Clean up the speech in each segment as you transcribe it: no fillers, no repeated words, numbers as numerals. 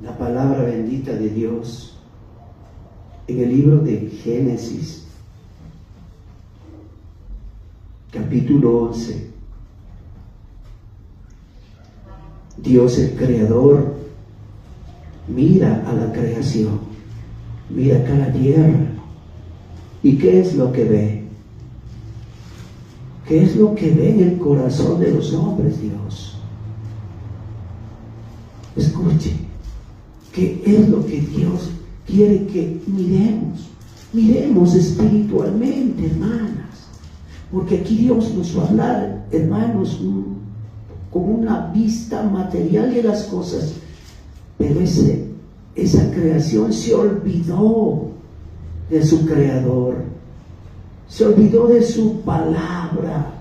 la palabra bendita de Dios en el libro de Génesis, capítulo 11. Dios el Creador mira a la creación, mira acá la tierra. ¿Y qué es lo que ve? ¿Qué es lo que ve en el corazón de los hombres, Dios? Escuche, ¿qué es lo que Dios quiere que miremos? Miremos espiritualmente, hermanas, porque aquí Dios nos va a hablar, hermanos, con una vista material de las cosas, pero esa creación se olvidó de su Creador, se olvidó de su palabra.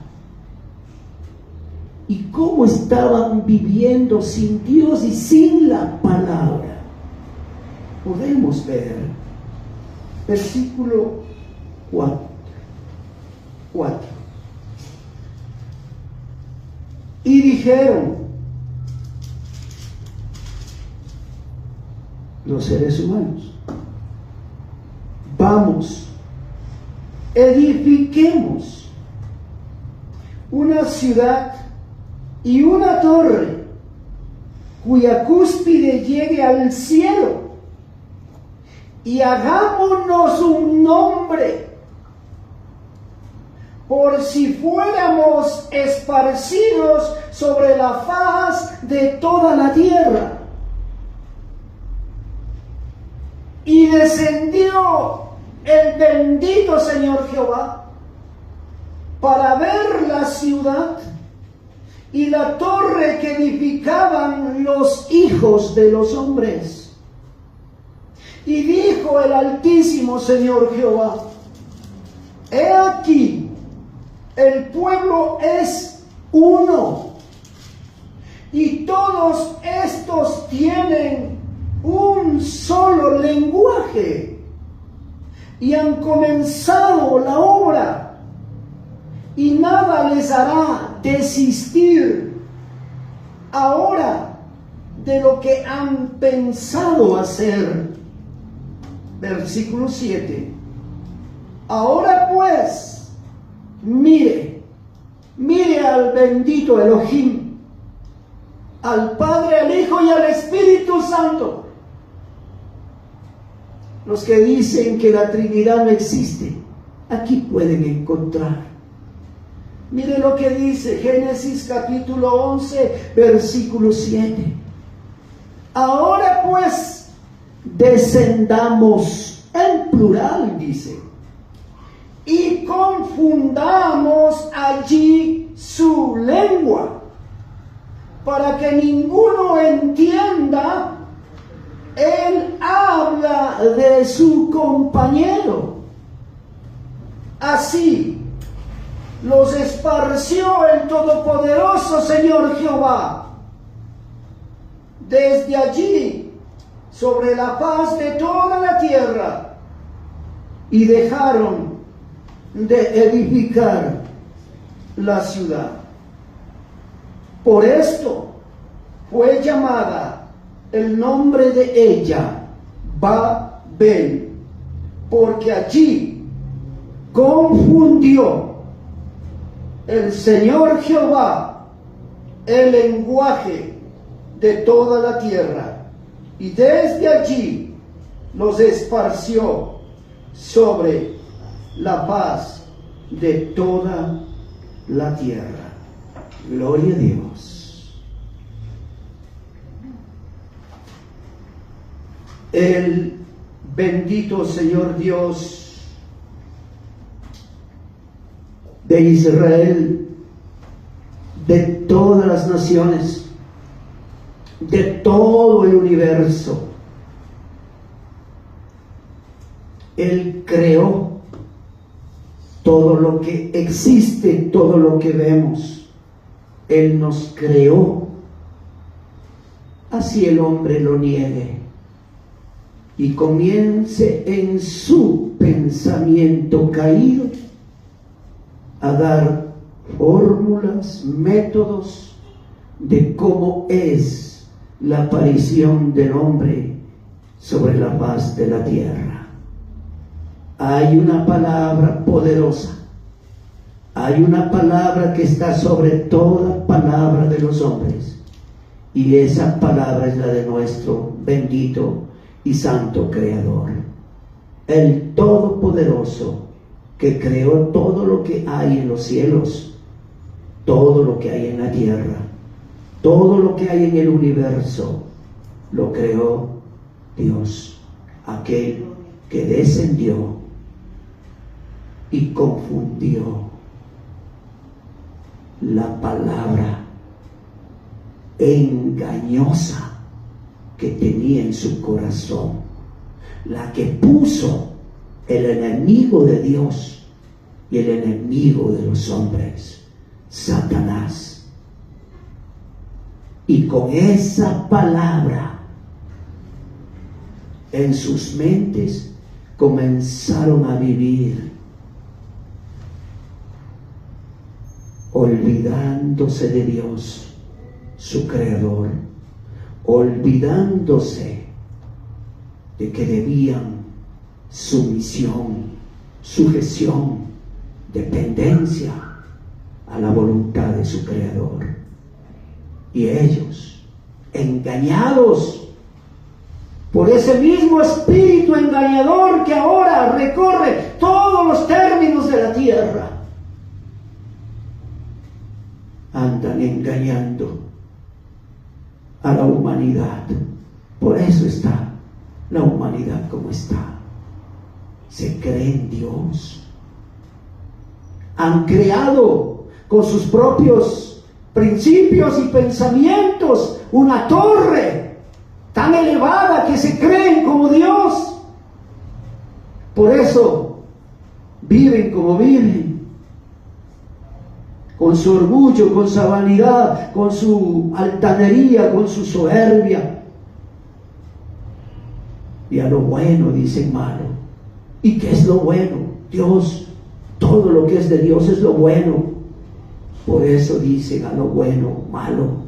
¿Y cómo estaban viviendo sin Dios y sin la palabra? Podemos ver versículo 4. Y dijeron los seres humanos: vamos, edifiquemos una ciudad y una torre cuya cúspide llegue al cielo, y hagámonos un nombre, por si fuéramos esparcidos sobre la faz de toda la tierra. Y descendió el bendito Señor Jehová para ver la ciudad y la torre que edificaban los hijos de los hombres. Y dijo el Altísimo Señor Jehová: he aquí, el pueblo es uno, y todos estos tienen un solo lenguaje, y han comenzado la obra, y nada les hará desistir ahora de lo que han pensado hacer. Versículo 7. Ahora pues, mire al bendito Elohim, al Padre, al Hijo y al Espíritu Santo. Los que dicen que la Trinidad no existe, aquí pueden encontrar. Mire lo que dice Génesis capítulo 11, versículo 7. Ahora pues, descendamos, en plural dice, y confundamos allí su lengua, para que ninguno entienda el habla de su compañero. Así los esparció el todopoderoso Señor Jehová desde allí sobre la faz de toda la tierra, y dejaron de edificar la ciudad. Por esto fue llamada el nombre de ella Babel, porque allí confundió el Señor Jehová el lenguaje de toda la tierra, y desde allí los esparció sobre la faz de toda la tierra. Gloria a Dios. El bendito Señor Dios de Israel, de todas las naciones, de todo el universo, Él creó todo lo que existe, todo lo que vemos. Él nos creó. Así el hombre lo niegue y comience en su pensamiento caído a dar fórmulas, métodos de cómo es la aparición del hombre sobre la faz de la tierra. Hay una palabra poderosa. Hay una palabra que está sobre toda palabra de los hombres. Y esa palabra es la de nuestro bendito y santo Creador. El Todopoderoso, que creó todo lo que hay en los cielos, todo lo que hay en la tierra, todo lo que hay en el universo, lo creó Dios, aquel que descendió y confundió la palabra engañosa que tenía en su corazón, la que puso el enemigo de Dios y el enemigo de los hombres, Satanás. Y con esa palabra en sus mentes comenzaron a vivir, olvidándose de Dios, su Creador, olvidándose de que debían sumisión, sujeción, dependencia a la voluntad de su Creador. Y ellos, engañados por ese mismo espíritu engañador que ahora recorre todos los términos de la tierra, andan engañando a la humanidad. Por eso está la humanidad como está. Se cree en Dios. Han creado con sus propios principios y pensamientos una torre tan elevada que se creen como Dios. Por eso viven como viven, con su orgullo, con su vanidad, con su altanería, con su soberbia. Y a lo bueno dicen malo. ¿Y qué es lo bueno? Dios, todo lo que es de Dios es lo bueno. Por eso dicen a lo bueno malo,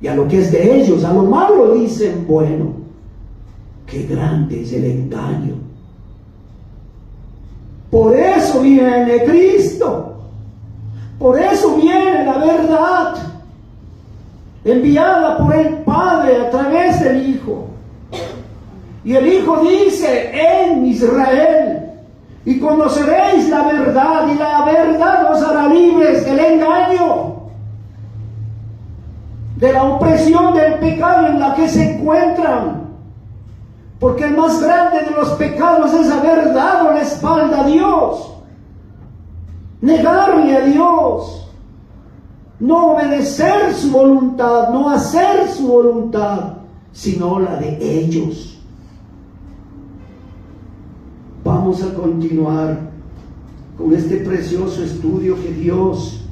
y a lo que es de ellos, a lo malo dicen bueno. Qué grande es el engaño. Por eso viene Cristo. Por eso viene la verdad, enviada por el Padre a través del Hijo. Y el Hijo dice: en Israel, y conoceréis la verdad, y la verdad os hará libres del engaño, de la opresión del pecado en la que se encuentran. Porque el más grande de los pecados es haber dado la espalda a Dios, negarle a Dios, no obedecer su voluntad, no hacer su voluntad, sino la de ellos. Vamos a continuar con este precioso estudio que Dios,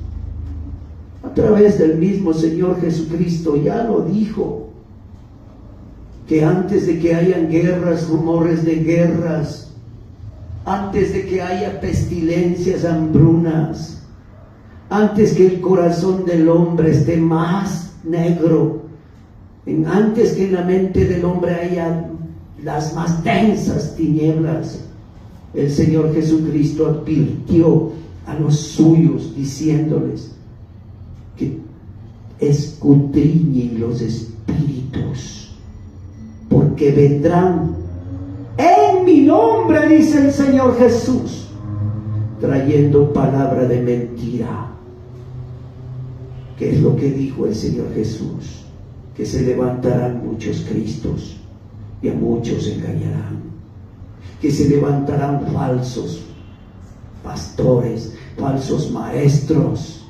a través del mismo Señor Jesucristo, ya lo dijo, que antes de que hayan guerras, rumores de guerras, antes de que haya pestilencias, hambrunas, antes que el corazón del hombre esté más negro, antes que en la mente del hombre haya las más densas tinieblas, el Señor Jesucristo advirtió a los suyos diciéndoles que escudriñen los espíritus, porque vendrán en mi nombre, dice el Señor Jesús, trayendo palabra de mentira. ¿Qué es lo que dijo el Señor Jesús? Que se levantarán muchos Cristos y a muchos engañarán. Que se levantarán falsos pastores, falsos maestros.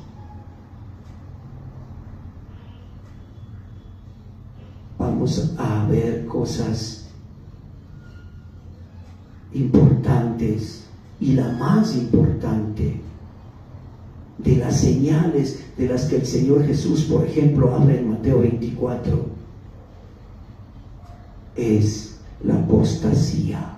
Vamos a ver cosas importantes, y la más importante de las señales de las que el Señor Jesús, por ejemplo, habla en Mateo 24, es la apostasía.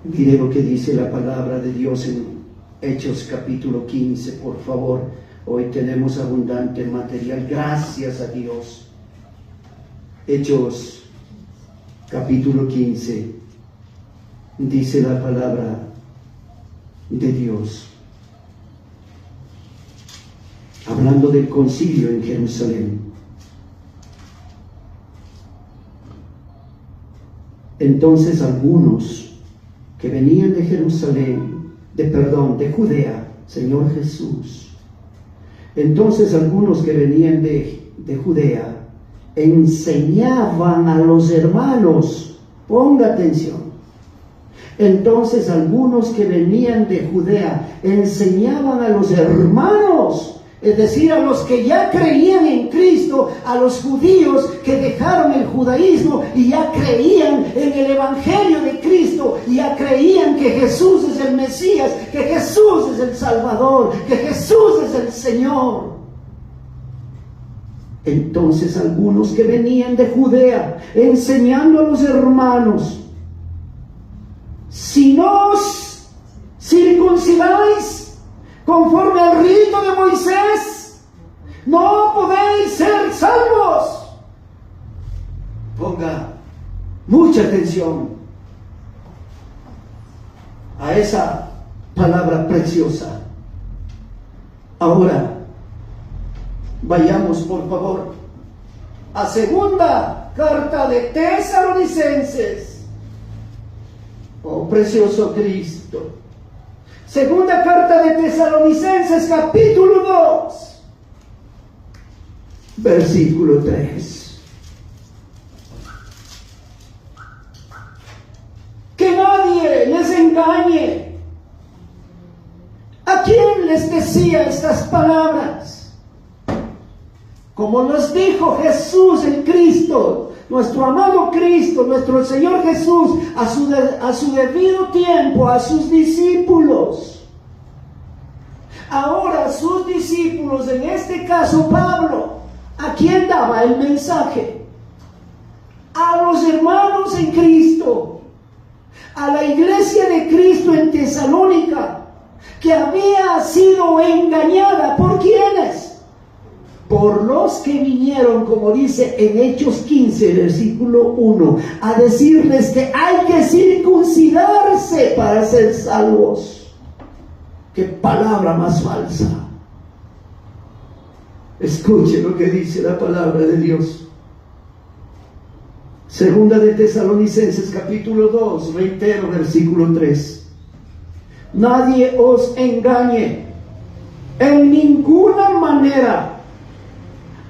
Mire lo que dice la palabra de Dios en Hechos capítulo 15, por favor. Hoy tenemos abundante material, gracias a Dios. Hechos capítulo 15, dice la palabra de Dios, hablando del concilio en Jerusalén. Entonces algunos que venían de Jerusalén, de Judea, Señor Jesús. Entonces algunos que venían de Judea enseñaban a los hermanos, ponga atención. Entonces algunos que venían de Judea enseñaban a los hermanos, es decir, a los que ya creían en Cristo, a los judíos que dejaron el judaísmo y ya creían en el Evangelio de Cristo, y ya creían que Jesús es el Mesías, que Jesús es el Salvador, que Jesús es el Señor. Entonces algunos que venían de Judea enseñando a los hermanos: si no os circuncidáis conforme al rito de Moisés, no podéis ser salvos. Ponga mucha atención a esa palabra preciosa. Ahora, vayamos por favor a segunda carta de Tesalonicenses. Oh, precioso Cristo. Segunda carta de Tesalonicenses, capítulo 2, versículo 3. Que nadie les engañe. ¿A quién les decía estas palabras? Como nos dijo Jesús el Cristo, nuestro amado Cristo, nuestro Señor Jesús, a su debido tiempo, a sus discípulos. Ahora sus discípulos, en este caso Pablo, ¿a quién daba el mensaje? A los hermanos en Cristo, a la iglesia de Cristo en Tesalónica, que había sido engañada. ¿Por quiénes? Por los que vinieron, como dice en Hechos 15, versículo 1, a decirles que hay que circuncidarse para ser salvos. ¡Qué palabra más falsa! Escuche lo que dice la palabra de Dios. Segunda de Tesalonicenses, capítulo 2, reitero, versículo 3. Nadie os engañe en ninguna manera,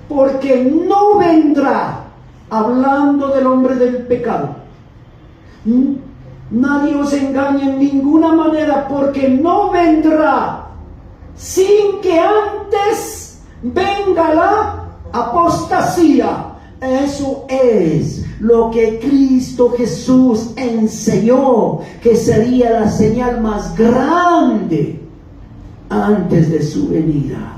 porque no vendrá, hablando del hombre del pecado, nadie os engañe en ninguna manera, porque no vendrá sin que antes venga la apostasía. Eso es lo que Cristo Jesús enseñó, que sería la señal más grande antes de su venida.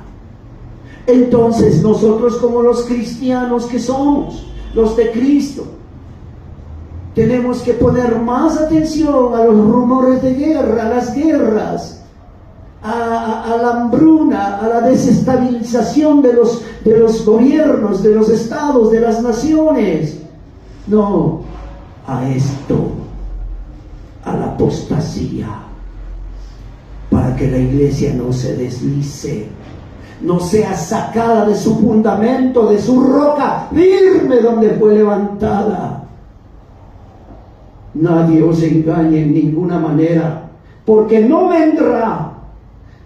Entonces nosotros, como los cristianos que somos, los de Cristo, tenemos que poner más atención a los rumores de guerra, a las guerras, a la hambruna, a la desestabilización de los gobiernos, de los estados, de las naciones. No, a esto, a la apostasía, para que la iglesia no se deslice, no sea sacada de su fundamento, de su roca firme donde fue levantada. Nadie os engañe en ninguna manera, porque no vendrá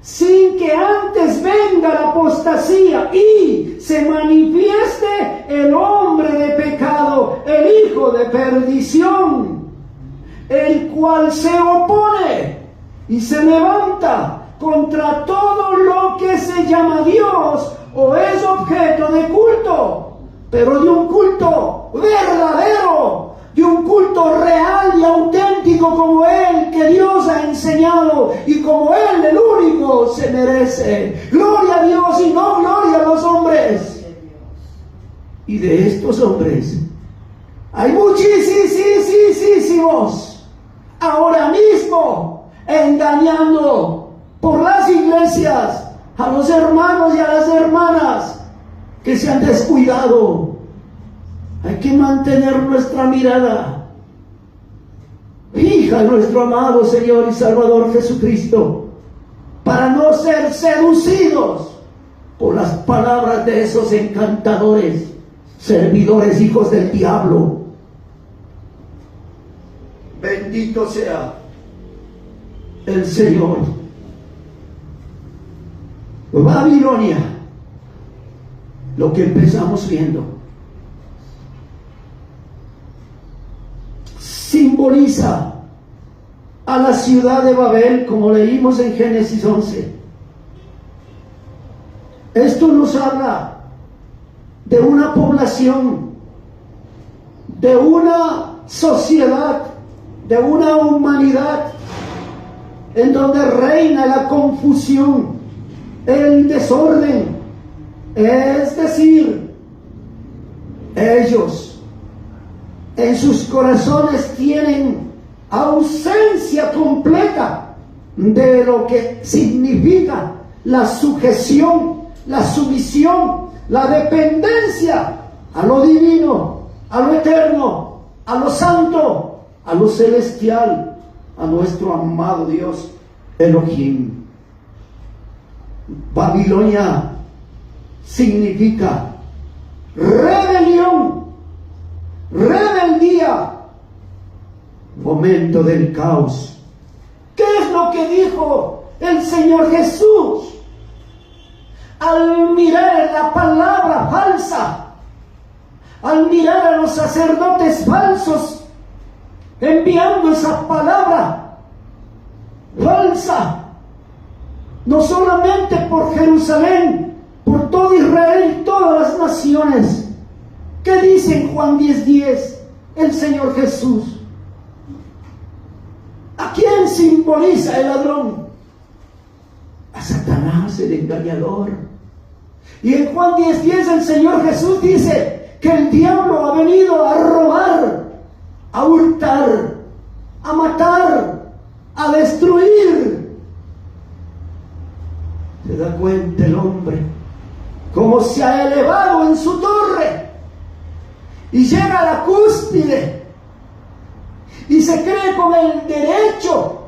sin que antes venga la apostasía y se manifieste el hombre de pecado, el hijo de perdición, el cual se opone y se levanta contra todo lo que se llama Dios o es objeto de culto, pero de un culto verdadero, de un culto real y auténtico como Él, que Dios ha enseñado y como Él, el único, se merece. Gloria a Dios y no gloria a los hombres. Y de estos hombres hay muchísimos ahora mismo engañando por las iglesias a los hermanos y a las hermanas que se han descuidado. Hay que mantener nuestra mirada fija en nuestro amado Señor y Salvador Jesucristo, para no ser seducidos por las palabras de esos encantadores, servidores, hijos del diablo. Bendito sea el Señor. Babilonia, lo que empezamos viendo, simboliza a la ciudad de Babel, como leímos en Génesis 11. Esto nos habla de una población, de una sociedad, de una humanidad en donde reina la confusión, el desorden. Es decir, ellos en sus corazones tienen ausencia completa de lo que significa la sujeción, la sumisión, la dependencia a lo divino, a lo eterno, a lo santo, a lo celestial, a nuestro amado Dios Elohim. Babilonia significa rebelión, rebeldía, momento del caos. ¿Qué es lo que dijo el Señor Jesús al mirar la palabra falsa, al mirar a los sacerdotes falsos enviando esa palabra falsa, no solamente por Jerusalén, por todo Israel y todas las naciones? ¿Qué dice en Juan 10:10 el Señor Jesús? ¿A quién simboliza el ladrón? A Satanás, el engañador. Y en Juan 10:10 el Señor Jesús dice que el diablo ha venido a robar, a hurtar, a matar, a destruir. ¿Se da cuenta el hombre cómo se ha elevado en su torre y llega a la cúspide y se cree con el derecho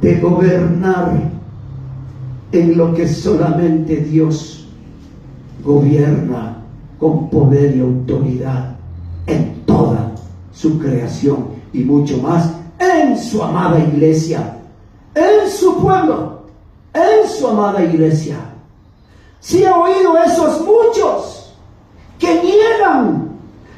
de gobernar en lo que solamente Dios gobierna con poder y autoridad en toda su creación y mucho más en su amada iglesia, en su pueblo, en su amada iglesia? Si he oído esos muchos que niegan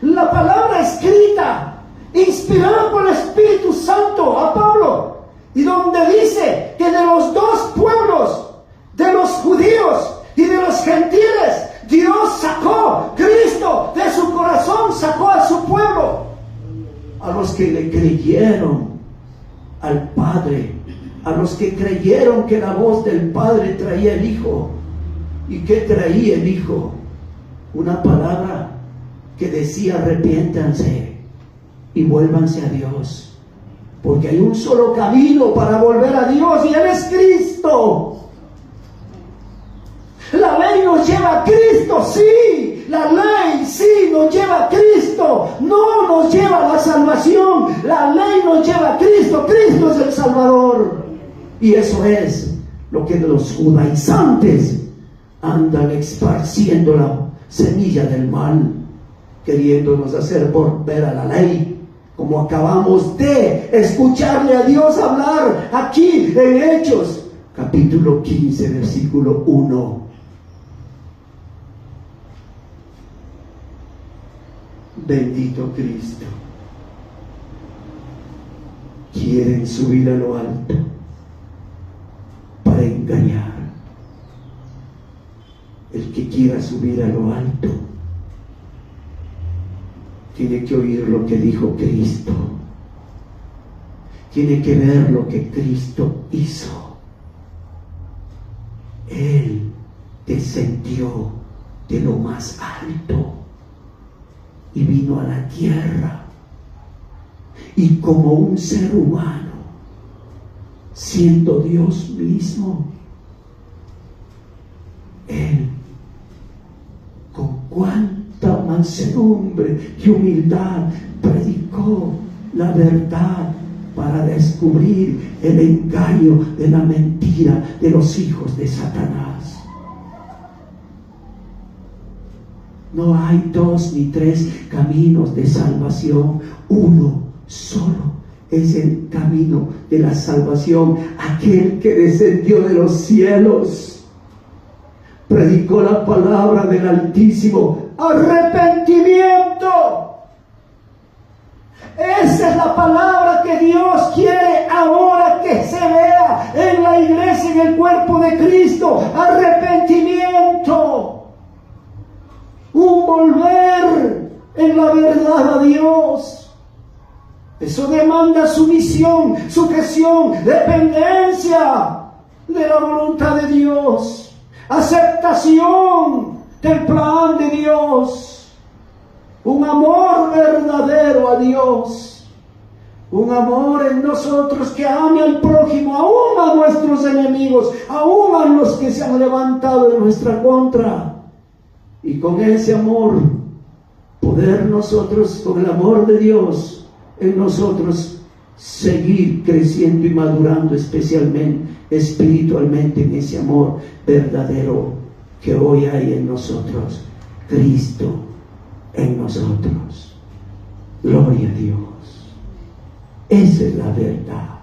la palabra escrita, inspirada por el Espíritu Santo a Pablo, y donde dice que de los dos pueblos, de los judíos y de los gentiles, Dios sacó, Cristo de su corazón sacó a su pueblo, a los que le creyeron al Padre, a los que creyeron que la voz del Padre traía el Hijo. ¿Y qué traía el Hijo? Una palabra que decía: arrepiéntanse y vuélvanse a Dios, porque hay un solo camino para volver a Dios, y Él es Cristo. La ley nos lleva a Cristo, sí, la ley sí nos lleva a Cristo, no nos lleva a la salvación. La ley nos lleva a Cristo, Cristo es el Salvador. Y eso es lo que los judaizantes andan esparciendo, la semilla del mal, queriéndonos hacer volver a la ley, como acabamos de escucharle a Dios hablar aquí en Hechos capítulo 15 versículo 1. Bendito Cristo. Quieren subir a lo alto para engañar. El que quiera subir a lo alto tiene que oír lo que dijo Cristo, tiene que ver lo que Cristo hizo. Él descendió de lo más alto y vino a la tierra, y como un ser humano, siendo Dios mismo, Él, con cuánta mansedumbre y humildad, predicó la verdad para descubrir el engaño de la mentira de los hijos de Satanás. No hay 2 ni 3 caminos de salvación, uno solo es el camino de la salvación. Aquel que descendió de los cielos, predicó la palabra del Altísimo, arrepentimiento. Esa es la palabra que Dios quiere ahora que se vea en la iglesia, en el cuerpo de Cristo. Arrepentimiento. Un volver en la verdad a Dios. Eso demanda sumisión, sujeción, dependencia de la voluntad de Dios, aceptación del plan de Dios, un amor verdadero a Dios, un amor en nosotros que ame al prójimo, aún a nuestros enemigos, aún a los que se han levantado en nuestra contra. Y con ese amor, poder nosotros, con el amor de Dios en nosotros, seguir creciendo y madurando, especialmente espiritualmente, en ese amor verdadero que hoy hay en nosotros, Cristo en nosotros. Gloria a Dios. Esa es la verdad.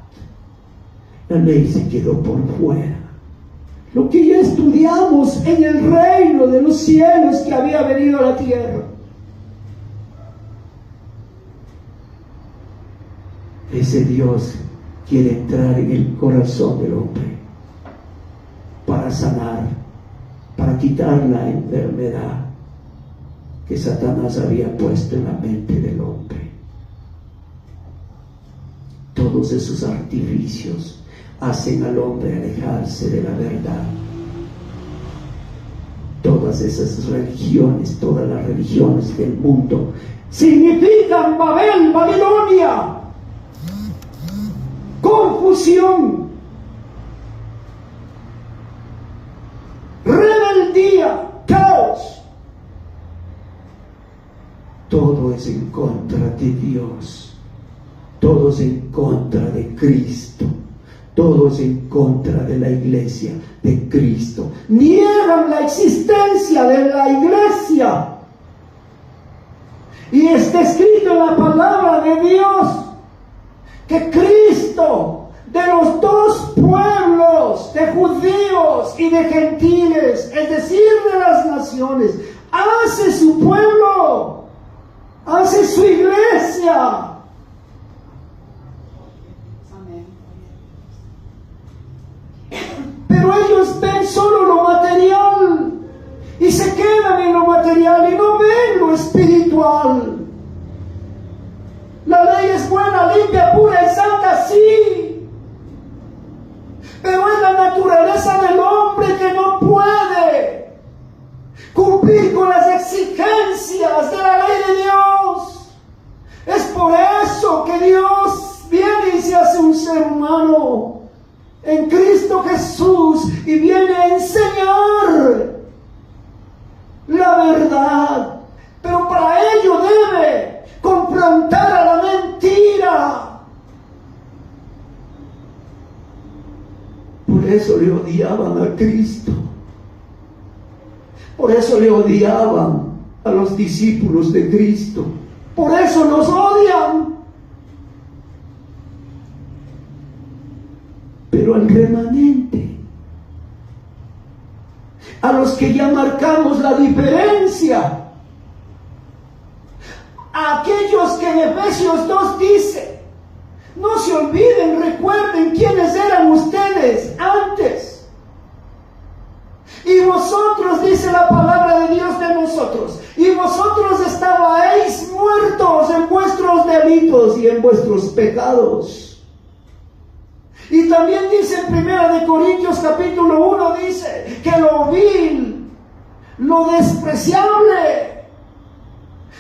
La ley se quedó por fuera. Lo que ya estudiamos en el reino de los cielos que había venido a la tierra. Ese Dios quiere entrar en el corazón del hombre para sanar, para quitar la enfermedad que Satanás había puesto en la mente del hombre. Todos esos artificios hacen al hombre alejarse de la verdad. Todas esas religiones, todas las religiones del mundo significan Babel, Babilonia, confusión, rebeldía, caos. Todo es en contra de Dios, todo es en contra de Cristo, todo es en contra de la iglesia de Cristo. Niegan la existencia de la iglesia. Y está escrito en la palabra de Dios que Cristo, de los dos pueblos, de judíos y de gentiles, es decir, de las naciones, hace su pueblo, hace su iglesia. Pero ellos ven solo lo material y se quedan en lo material y no ven lo espiritual. La ley es buena, limpia, pura y santa, sí, pero es la naturaleza del hombre que no puede cumplir con las exigencias de la ley de Dios. Es por eso que Dios viene y se hace un ser humano en Cristo Jesús y viene a enseñar la verdad, pero para ello debe confrontar a la mentira. Por eso le odiaban a Cristo, por eso le odiaban a los discípulos de Cristo, por eso nos odian. Pero al remanente, a los que ya marcamos la diferencia, a aquellos que en Efesios 2 dice, no se olviden, recuerden quiénes eran ustedes antes. Y vosotros, dice la palabra de Dios de nosotros, y vosotros estabais muertos en vuestros delitos y en vuestros pecados. Y también dice en 1 Corintios capítulo 1, dice que lo vil, lo despreciable,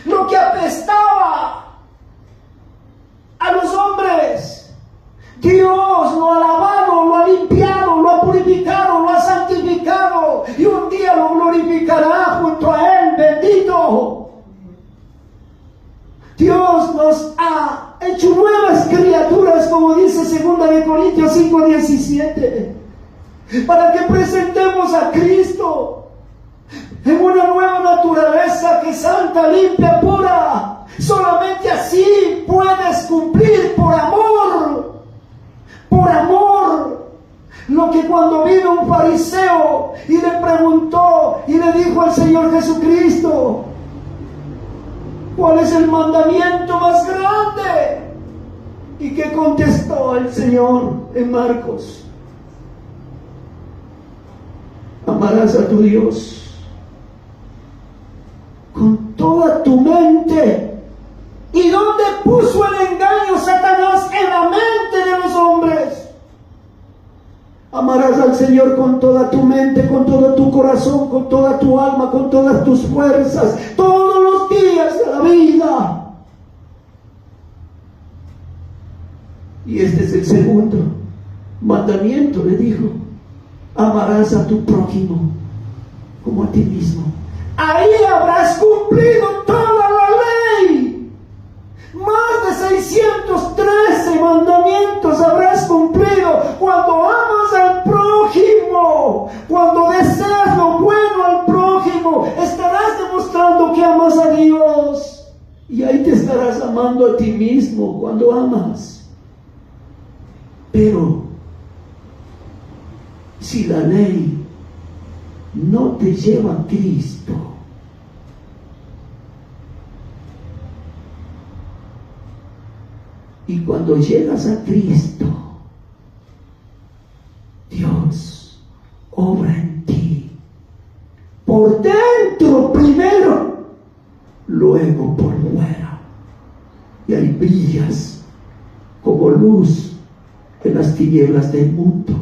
lo que apestaba a los hombres, Dios lo ha lavado, lo ha limpiado, lo ha purificado, lo ha santificado, y un día iglesia lo glorificará junto a Él, bendito. Dios nos ha hecho nuevas criaturas, como dice 2 Corintios 5:17, para que presentemos a Cristo en una nueva naturaleza que es santa, limpia, pura. Solamente así puedes cumplir por amor lo que cuando vino un fariseo y le preguntó y le dijo al Señor Jesucristo: ¿cuál es el mandamiento más grande? ¿Y qué contestó el Señor en Marcos? Amarás a tu Dios con toda tu mente. ¿Y dónde puso el engaño Satanás? En la mente de los hombres. Amarás al Señor con toda tu mente, con todo tu corazón, con toda tu alma, con todas tus fuerzas, todos los días de la vida. Y este es el segundo mandamiento, le dijo: amarás a tu prójimo como a ti mismo. Ahí habrás cumplido toda la ley. Más de 613 mandamientos habrás cumplido cuando amas al prójimo. Cuando deseas lo bueno al prójimo, estarás demostrando que amas a Dios. Y ahí te estarás amando a ti mismo cuando amas. Pero si la ley no te lleva a Cristo, y cuando llegas a Cristo, Dios obra en ti, por dentro primero, luego por fuera, y ahí brillas como luz en las tinieblas del mundo.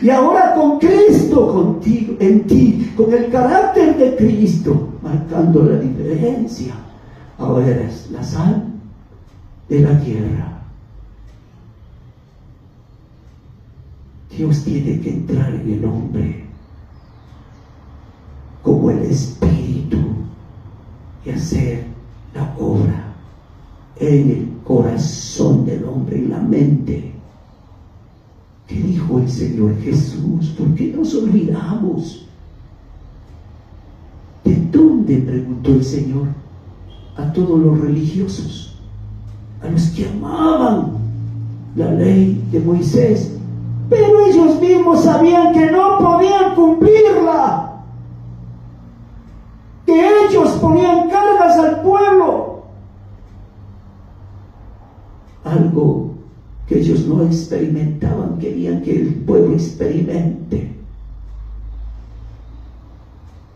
Y ahora con Cristo contigo, en ti, con el carácter de Cristo, marcando la diferencia, ahora eres la sal de la tierra. Dios tiene que entrar en el hombre como el Espíritu y hacer la obra en el corazón del hombre, en la mente. ¿Qué dijo el Señor Jesús? ¿Por qué nos olvidamos? ¿De dónde? Preguntó el Señor a todos los religiosos, a los que amaban la ley de Moisés, pero ellos mismos sabían que no podían cumplirla, que ellos ponían cargas al pueblo, algo que ellos no experimentaban, querían que el pueblo experimente.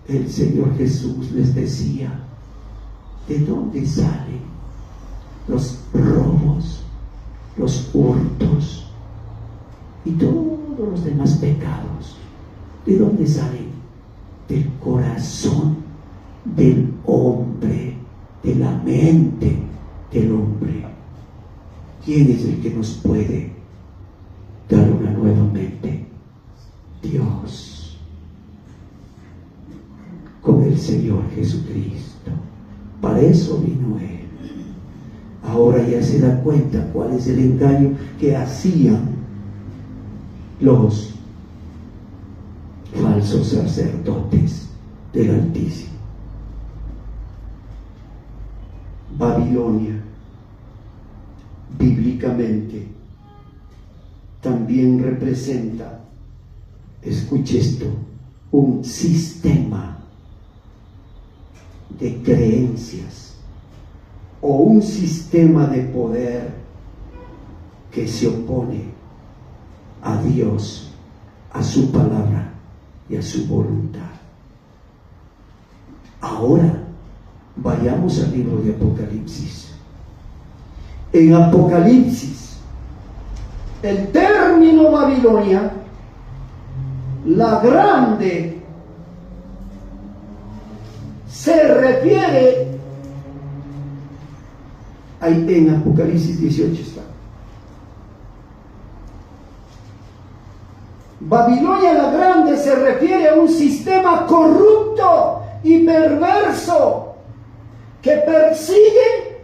El Señor Jesús les decía: ¿de dónde salen los robos, los hurtos y todos los demás pecados? ¿De dónde salen? Del corazón del hombre, de la mente del hombre. ¿Quién es el que nos puede dar una nueva mente? Dios, con el Señor Jesucristo. Para eso vino Él. Ahora ya se da cuenta cuál es el engaño que hacían los falsos sacerdotes del Altísimo. Babilonia, bíblicamente, también representa, escuche esto, un sistema de creencias o un sistema de poder que se opone a Dios, a su palabra y a su voluntad. Ahora vayamos al libro de Apocalipsis. En Apocalipsis, el término Babilonia, la grande, se refiere, ahí en Apocalipsis 18 está, Babilonia la Grande se refiere a un sistema corrupto y perverso que persigue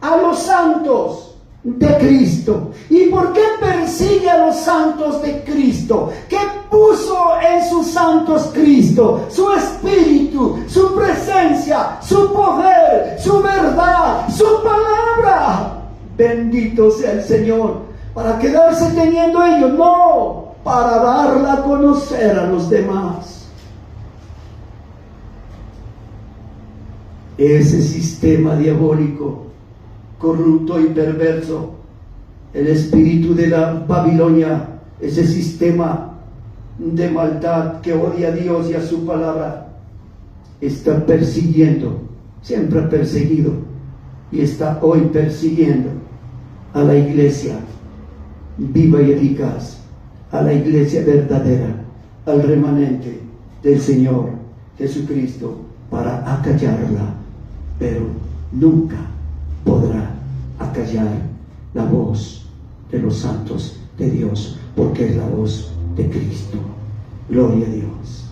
a los santos de Cristo. ¿Y por qué persigue a los santos de Cristo? ¿Qué puso en sus santos Cristo? Su espíritu, su presencia, su poder, su verdad, su palabra. Bendito sea el Señor. ¿Para quedarse teniendo ellos? No, para darla a conocer a los demás. Ese sistema diabólico, corrupto y perverso, el espíritu de la Babilonia, ese sistema de maldad que odia a Dios y a su palabra, está persiguiendo, siempre ha perseguido y está hoy persiguiendo a la iglesia viva y eficaz, a la iglesia verdadera, al remanente del Señor Jesucristo, para acallarla, pero nunca podrá acallar la voz de los santos de Dios, porque es la voz de Cristo. Gloria a Dios.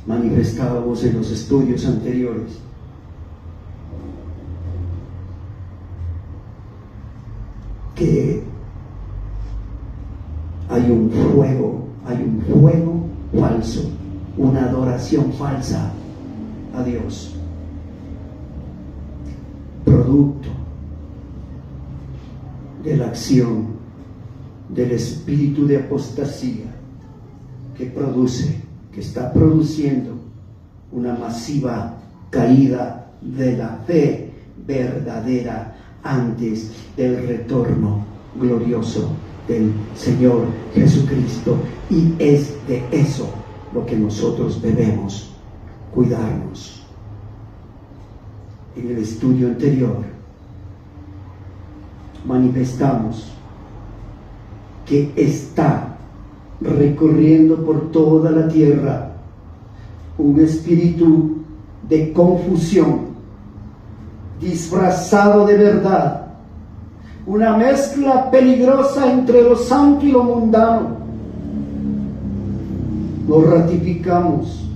Manifestábamos en los estudios anteriores que hay un fuego falso, una adoración falsa a Dios, producto de la acción del espíritu de apostasía que está produciendo una masiva caída de la fe verdadera antes del retorno glorioso del Señor Jesucristo. Y es de eso lo que nosotros debemos cuidarnos. En el estudio anterior manifestamos que está recorriendo por toda la tierra un espíritu de confusión disfrazado de verdad, una mezcla peligrosa entre lo santo y lo mundano. Lo ratificamos.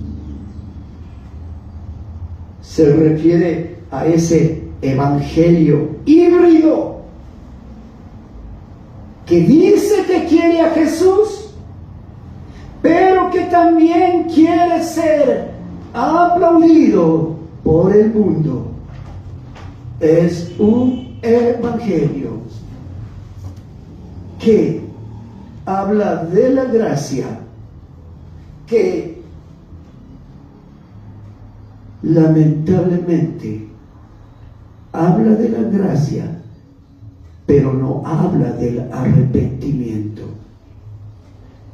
Se refiere a ese evangelio híbrido que dice que quiere a Jesús, pero que también quiere ser aplaudido por el mundo. Es un evangelio que habla de la gracia, que lamentablemente habla de la gracia, pero no habla del arrepentimiento.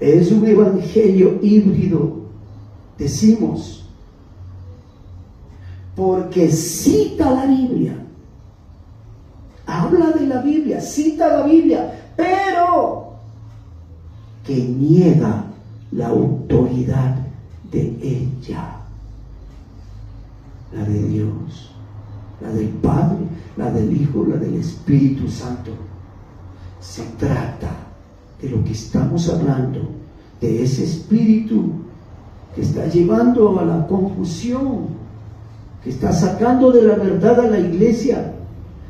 Es un evangelio híbrido, decimos, porque cita la Biblia, habla de la Biblia, cita la Biblia, pero que niega la autoridad de ella, la de Dios, la del Padre, la del Hijo, la del Espíritu Santo. Se trata de lo que estamos hablando, de ese espíritu que está llevando a la confusión, que está sacando de la verdad a la iglesia.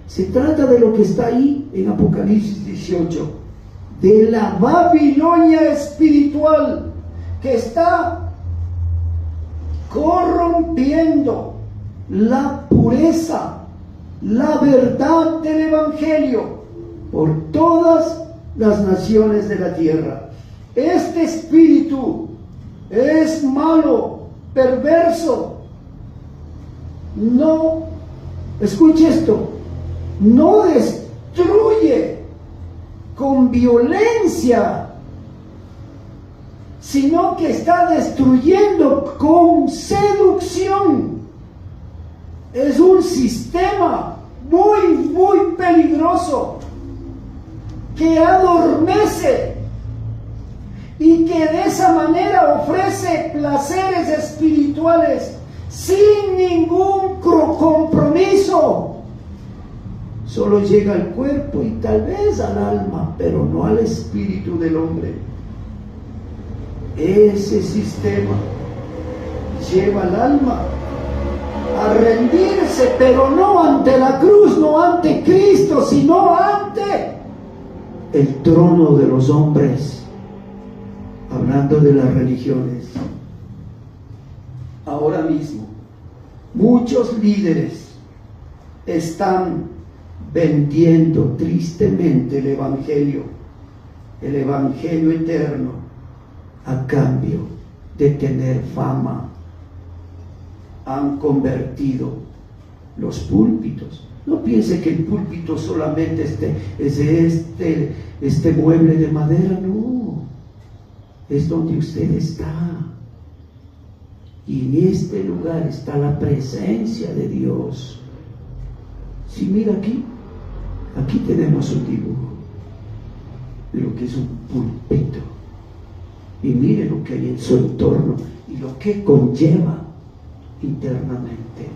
Se trata de lo que está ahí en Apocalipsis 18, de la Babilonia espiritual que está corrompiendo la pureza, la verdad del Evangelio por todas las naciones de la tierra. Este espíritu es malo, perverso. No, escuche esto, no destruye con violencia, sino que está destruyendo con seducción. Es un sistema muy peligroso que adormece y que de esa manera ofrece placeres espirituales sin ningún compromiso solo llega al cuerpo y tal vez al alma, pero no al espíritu del hombre. Ese sistema lleva al alma a rendirse, pero no ante la cruz, no ante Cristo, sino ante el trono de los hombres. Hablando de las religiones, ahora mismo muchos líderes están vendiendo tristemente el evangelio eterno, a cambio de tener fama. Han convertido los púlpitos. No piense que el púlpito solamente es este mueble de madera, no. Es donde usted está. Y en este lugar está la presencia de Dios. Si mira aquí tenemos un dibujo de lo que es un púlpito. Y mire lo que hay en su entorno y lo que conlleva internamente.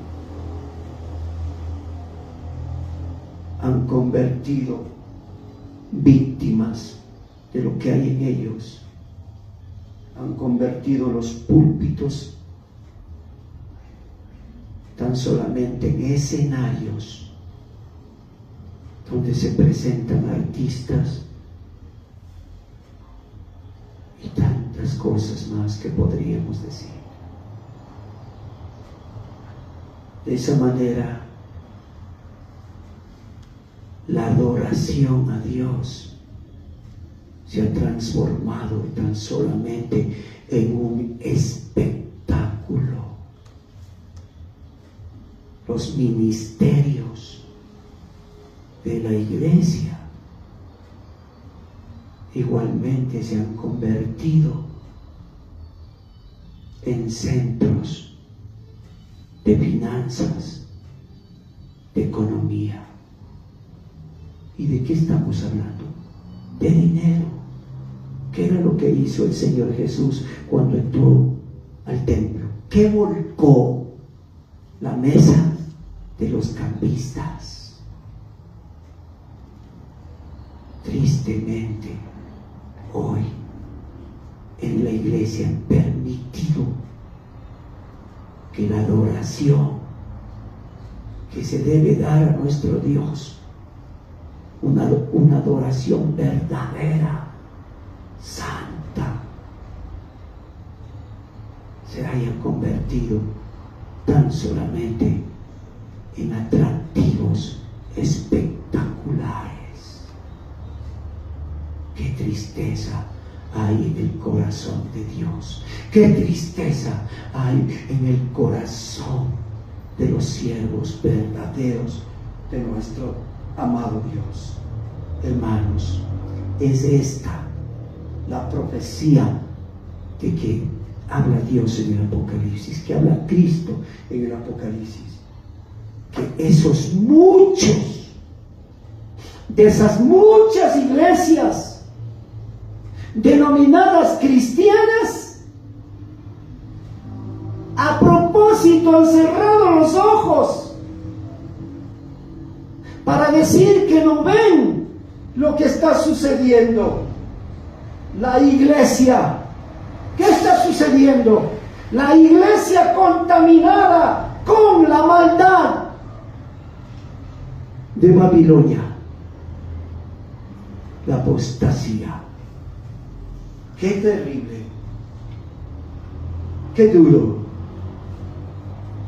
Han convertido víctimas de lo que hay en ellos. Han convertido los púlpitos tan solamente en escenarios donde se presentan artistas y tantas cosas más que podríamos decir. De esa manera, la adoración a Dios se ha transformado tan solamente en un espectáculo. Los ministerios de la iglesia igualmente se han convertido en centros de finanzas, de economía. ¿Y de qué estamos hablando? De dinero. ¿Qué era lo que hizo el Señor Jesús cuando entró al templo? ¿Qué volcó? La mesa de los cambistas. Tristemente, hoy en la iglesia han permitido que la adoración que se debe dar a nuestro Dios, una adoración verdadera, santa, se haya convertido tan solamente en atractivos espectaculares. Qué tristeza hay en el corazón de Dios. Qué tristeza hay en el corazón de los siervos verdaderos de nuestro amado Dios. Hermanos, es esta la profecía de que habla Dios en el Apocalipsis, que habla Cristo en el Apocalipsis. Que esos muchos, de esas muchas iglesias denominadas cristianas, a propósito han cerrado los ojos para decir que no ven lo que está sucediendo. La iglesia, ¿qué está sucediendo? La iglesia contaminada con la maldad de Babilonia, la apostasía. Qué terrible, qué duro.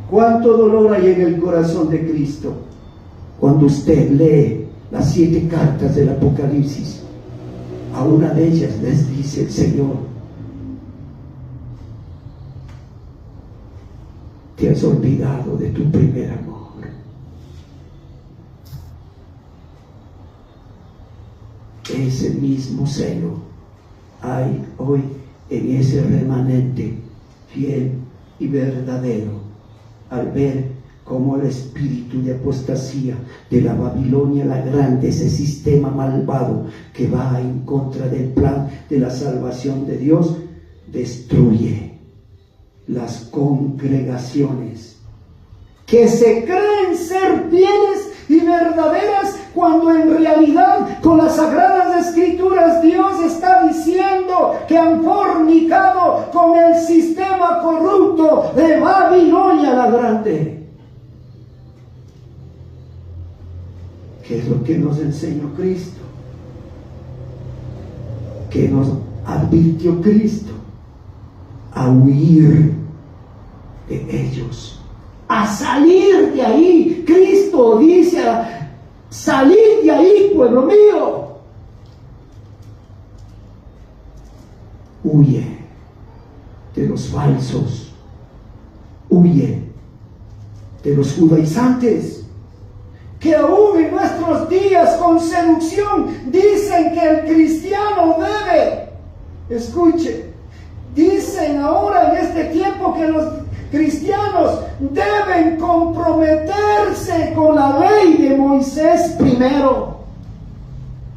Cuánto dolor hay en el corazón de Cristo cuando usted lee las 7 cartas del Apocalipsis. A una de ellas les dice el Señor: te has olvidado de tu primer amor. Ese mismo celo hay hoy en ese remanente fiel y verdadero, al ver cómo el espíritu de apostasía de la Babilonia la grande, ese sistema malvado que va en contra del plan de la salvación de Dios, destruye las congregaciones que se creen ser fieles y verdaderas, cuando en realidad con las Sagradas Escrituras Dios está diciendo que han fornicado con el sistema corrupto de Babilonia la Grande. ¿Qué es lo que nos enseñó Cristo? ¿Qué nos advirtió Cristo? A huir de ellos, a salir de ahí. Cristo dice: salid de ahí, pueblo mío. Huye de los falsos, huye de los judaizantes, que aún en nuestros días con seducción dicen que el cristiano debe, escuche, dicen ahora en este tiempo que los cristianos deben comprometerse con la ley de Moisés primero.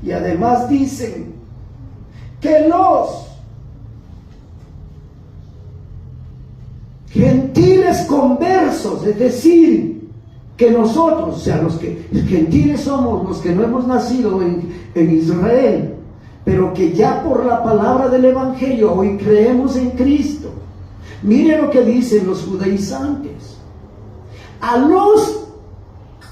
Y además dicen que los gentiles conversos, es decir, que nosotros, o sea, los que gentiles somos los que no hemos nacido en Israel, pero que ya por la palabra del Evangelio hoy creemos en Cristo. Mire lo que dicen los judaizantes. A los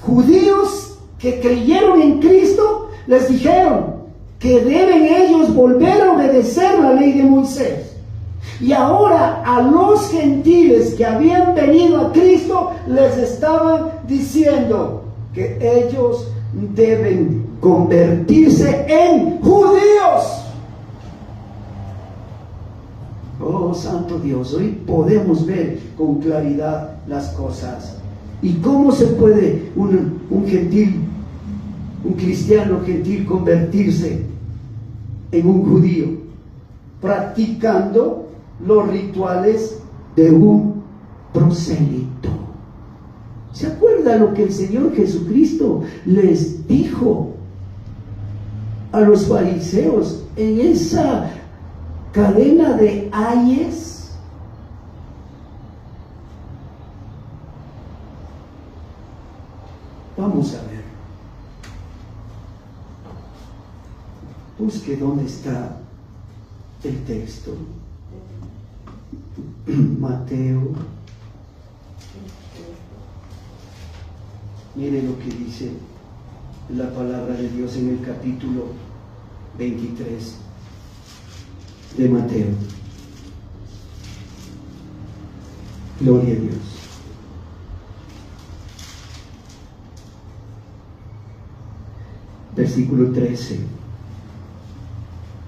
judíos que creyeron en Cristo les dijeron que deben ellos volver a obedecer la ley de Moisés. Y ahora a los gentiles que habían venido a Cristo les estaban diciendo que ellos deben convertirse en judíos. Oh, santo Dios, hoy podemos ver con claridad las cosas. ¿Y cómo se puede un cristiano gentil convertirse en un judío? Practicando los rituales de un prosélito. ¿Se acuerda lo que el Señor Jesucristo les dijo a los fariseos en esa cadena de ayes? Vamos a ver. Busque dónde está el texto. Mateo. Mire lo que dice la palabra de Dios en el capítulo 23 de Mateo. Gloria a Dios. Versículo 13.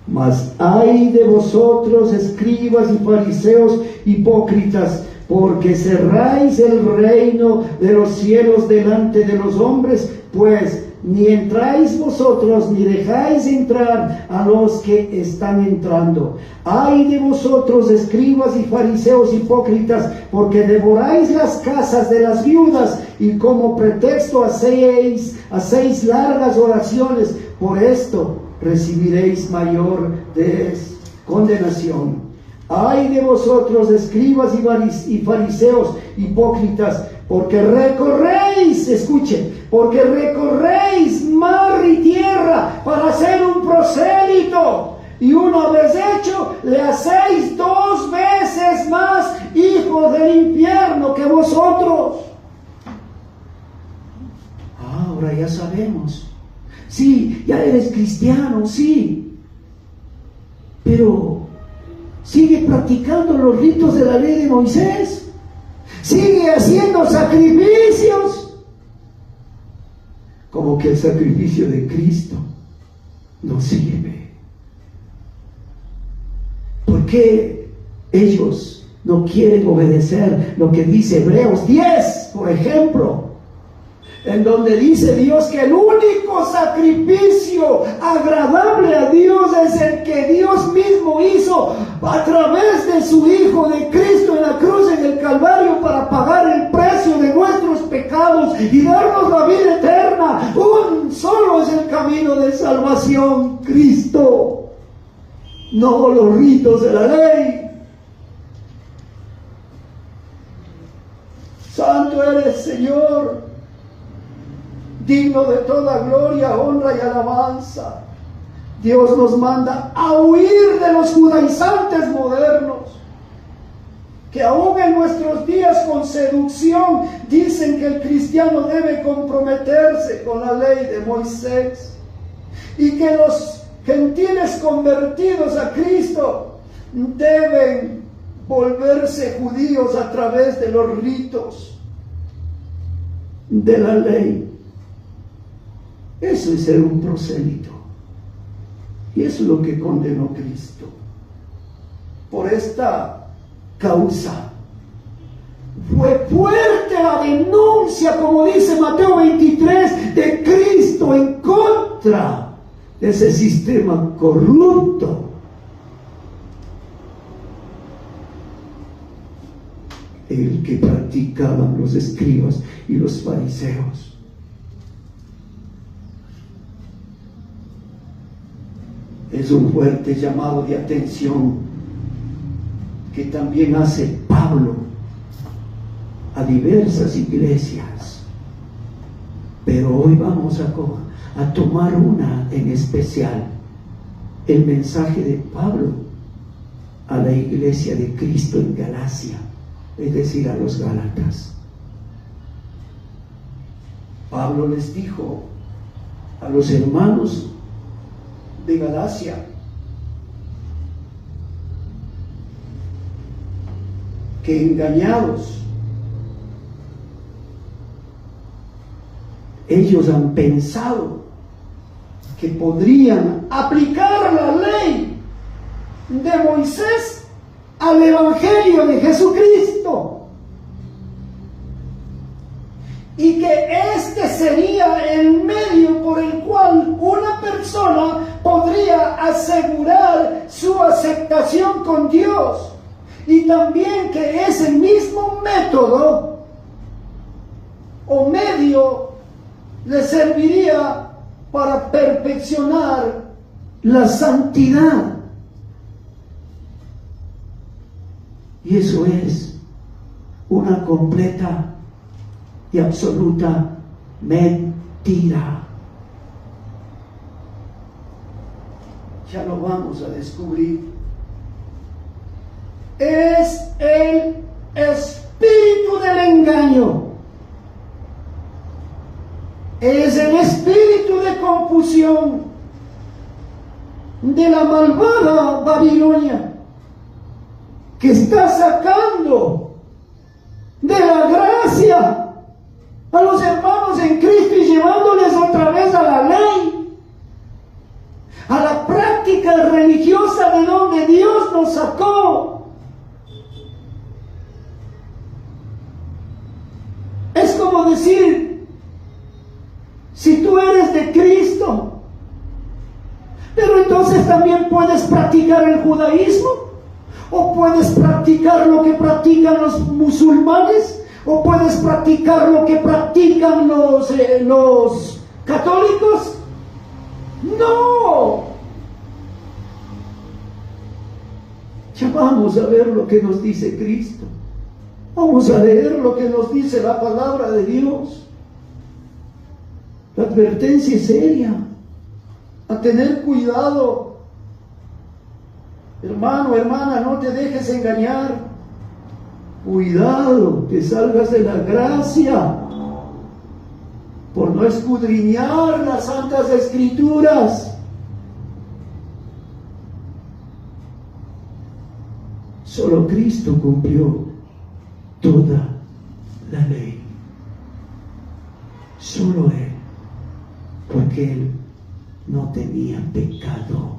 Mas ay de vosotros, escribas y fariseos hipócritas, porque cerráis el reino de los cielos delante de los hombres, pues ni entráis vosotros, ni dejáis entrar a los que están entrando. Ay de vosotros, escribas y fariseos hipócritas, porque devoráis las casas de las viudas, y como pretexto hacéis largas oraciones. Por esto recibiréis mayor condenación. Ay de vosotros, escribas y fariseos hipócritas, porque recorréis, escuchen, porque recorréis mar y tierra para hacer un prosélito, y una vez hecho, le hacéis 2 veces más hijos del infierno que vosotros. Ahora ya sabemos. Sí, ya eres cristiano, sí, pero sigue practicando los ritos de la ley de Moisés, sigue haciendo sacrificios, como que el sacrificio de Cristo no sirve. ¿Por qué ellos no quieren obedecer lo que dice Hebreos 10, por ejemplo? En donde dice Dios que el único sacrificio agradable a Dios es el que Dios mismo hizo a través de su Hijo de Cristo en la cruz en el Calvario para pagar el precio de nuestros pecados y darnos la vida eterna. Un solo es el camino de salvación, Cristo, no los ritos de la ley. Santo eres, Señor. digno de toda gloria, honra y alabanza. Dios nos manda a huir de los judaizantes modernos, que aún en nuestros días con seducción dicen que el cristiano debe comprometerse con la ley de Moisés, y que los gentiles convertidos a Cristo deben volverse judíos a través de los ritos de la ley. Eso es ser un prosélito, y eso es lo que condenó Cristo. Por esta causa fue fuerte la denuncia, como dice Mateo 23, de Cristo en contra de ese sistema corrupto. El que practicaban los escribas y los fariseos. Es un fuerte llamado de atención que también hace Pablo a diversas iglesias. Pero hoy vamos a tomar una en especial, el mensaje de Pablo a la iglesia de Cristo en Galacia, es decir, a los Gálatas. Pablo les dijo a los hermanos de Galacia que engañados ellos han pensado que podrían aplicar la ley de Moisés al evangelio de Jesucristo, y que este sería el medio por el cual una persona podría asegurar su aceptación con Dios, y también que ese mismo método o medio le serviría para perfeccionar la santidad. Y eso es una completa y absoluta mentira. Ya lo vamos a descubrir. Es el espíritu del engaño. Es el espíritu de confusión de la malvada Babilonia, que está sacando de la gracia a los hermanos en Cristo y llevándoles otra vez a la ley, a la práctica religiosa de donde Dios nos sacó. Es como decir, si tú eres de Cristo, pero entonces también puedes practicar el judaísmo, o puedes practicar lo que practican los musulmanes, o puedes practicar lo que practican los católicos. No. Ya vamos a ver lo que nos dice Cristo. Vamos a leer lo que nos dice la palabra de Dios. La advertencia es seria, a tener cuidado. Hermano, hermana, no te dejes engañar. Cuidado, que salgas de la gracia por no escudriñar las santas escrituras. Solo Cristo cumplió toda la ley. Solo Él, porque Él no tenía pecado.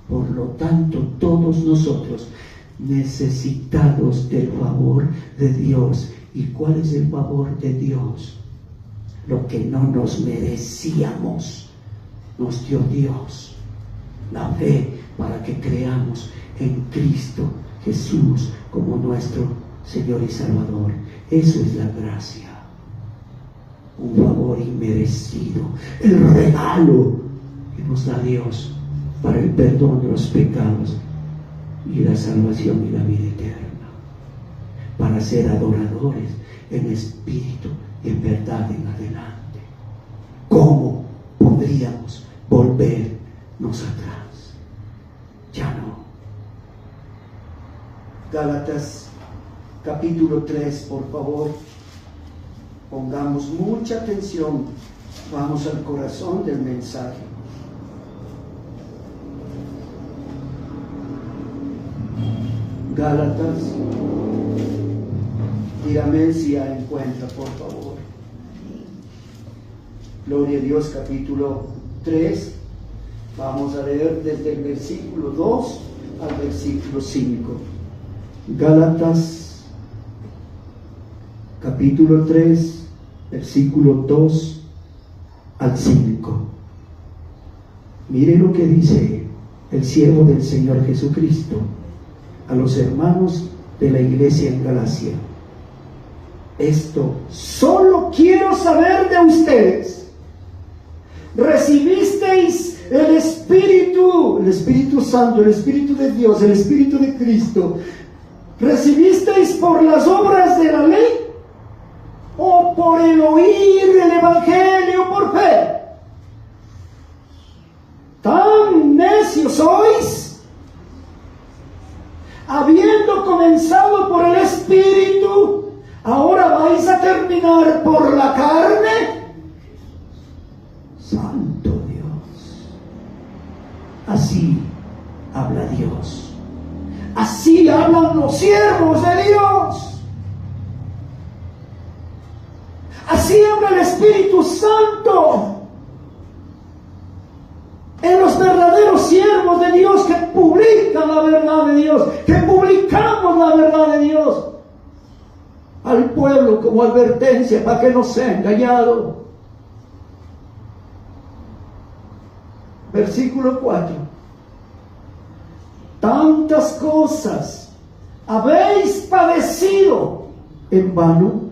Por lo tanto, todos nosotros necesitados del favor de Dios. ¿Y cuál es el favor de Dios? Lo que no nos merecíamos, nos dio Dios. La fe para que creamos en Cristo Jesús como nuestro Señor y Salvador. Eso es la gracia. Un favor inmerecido. El regalo que nos da Dios para el perdón de los pecados y la salvación y la vida eterna, para ser adoradores en espíritu en verdad en adelante. ¿Cómo podríamos volvernos atrás? Ya no. Gálatas capítulo 3, por favor. Pongamos mucha atención. Vamos al corazón del mensaje. Gálatas, dígame si hay en cuenta, por favor. Gloria a Dios, capítulo 3. Vamos a leer desde el versículo 2 al versículo 5. Gálatas, capítulo 3, versículo 2 al 5. Mire lo que dice el siervo del Señor Jesucristo a los hermanos de la iglesia en Galacia. Esto solo quiero saber de ustedes. ¿Recibisteis el Espíritu Santo, el Espíritu de Dios, el Espíritu de Cristo? ¿Recibisteis por las obras de la ley o por el oír el Evangelio por fe? ¿Tan necios sois? Habiendo comenzado por el Espíritu, ¿ahora vais a terminar por la carne? Santo Dios. Así habla Dios. Así hablan los siervos de Dios. Así habla el Espíritu Santo en los verdaderos siervos de Dios que publican la verdad de Dios, que publicamos la verdad de Dios al pueblo como advertencia para que no sea engañado. Versículo 4. Tantas cosas habéis padecido en vano.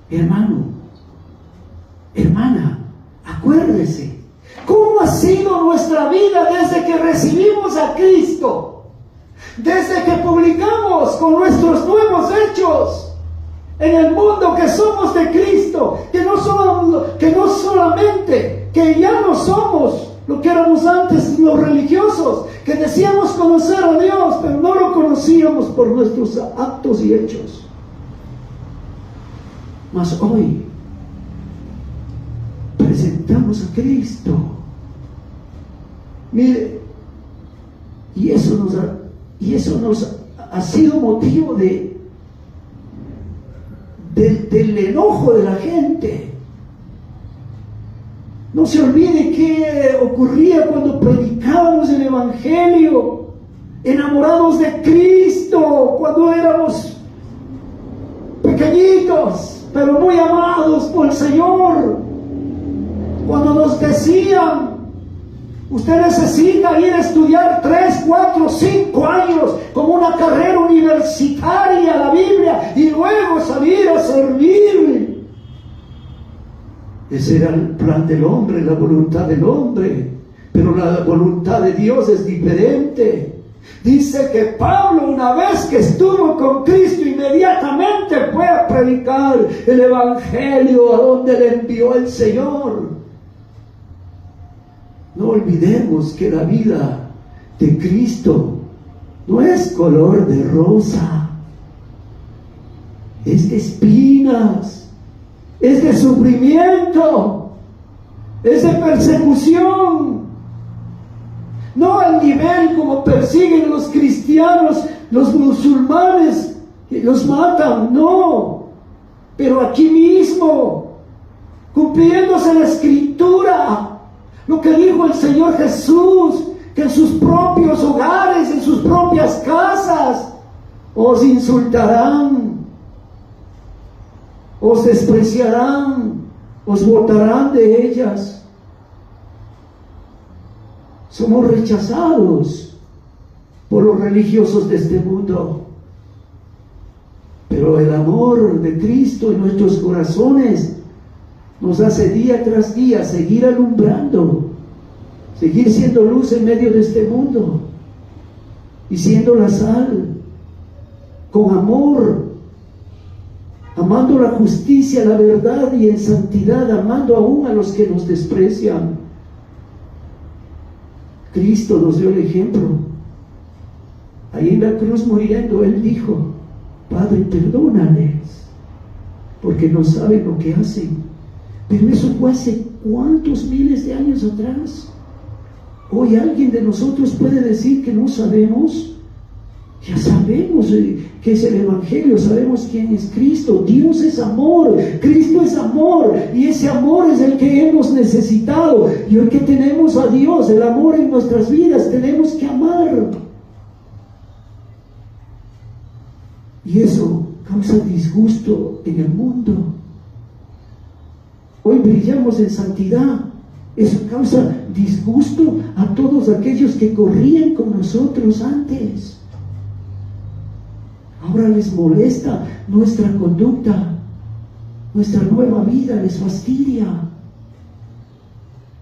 Hermano, hermana, acuérdese cómo ha sido nuestra vida desde que recibimos a Cristo, desde que publicamos con nuestros nuevos hechos en el mundo que somos de Cristo, que no solamente, que ya no somos lo que éramos antes los religiosos, que decíamos conocer a Dios, pero no lo conocíamos por nuestros actos y hechos. Mas hoy presentamos a Cristo. Mire, y eso nos ha sido motivo del enojo de la gente. No se olvide qué ocurría cuando predicábamos el Evangelio, enamorados de Cristo, cuando éramos pequeñitos, pero muy amados por el Señor. Cuando nos decían, usted necesita ir a estudiar 3, 4, 5 años como una carrera universitaria la Biblia y luego salir a servir. Ese era el plan del hombre, la voluntad del hombre, pero la voluntad de Dios es diferente. Dice que Pablo, una vez que estuvo con Cristo, inmediatamente fue a predicar el Evangelio a donde le envió el Señor. No olvidemos que la vida de Cristo no es color de rosa, es de espinas, es de sufrimiento, es de persecución. No al nivel como persiguen los cristianos, los musulmanes, que los matan, no. Pero aquí mismo, cumpliéndose la Escritura, lo que dijo el Señor Jesús, que en sus propios hogares, en sus propias casas, os insultarán, os despreciarán, os botarán de ellas. Somos rechazados por los religiosos de este mundo, pero el amor de Cristo en nuestros corazones nos hace día tras día seguir alumbrando, seguir siendo luz en medio de este mundo y siendo la sal, con amor amando la justicia, la verdad y en santidad, amando aún a los que nos desprecian. Cristo nos dio el ejemplo. Ahí en la cruz muriendo, Él dijo: Padre, perdónales, porque no saben lo que hacen. Pero eso fue hace ¿cuántos miles de años atrás? Hoy alguien de nosotros puede decir que no sabemos. Ya sabemos que es el Evangelio, sabemos quién es Cristo. Dios es amor, Cristo es amor, y ese amor es el que hemos necesitado. Y hoy que tenemos a Dios, el amor en nuestras vidas, tenemos que amar. Y eso causa disgusto en el mundo. Hoy brillamos en santidad. Eso causa disgusto a todos aquellos que corrían con nosotros antes. Ahora les molesta nuestra conducta, nuestra nueva vida les fastidia.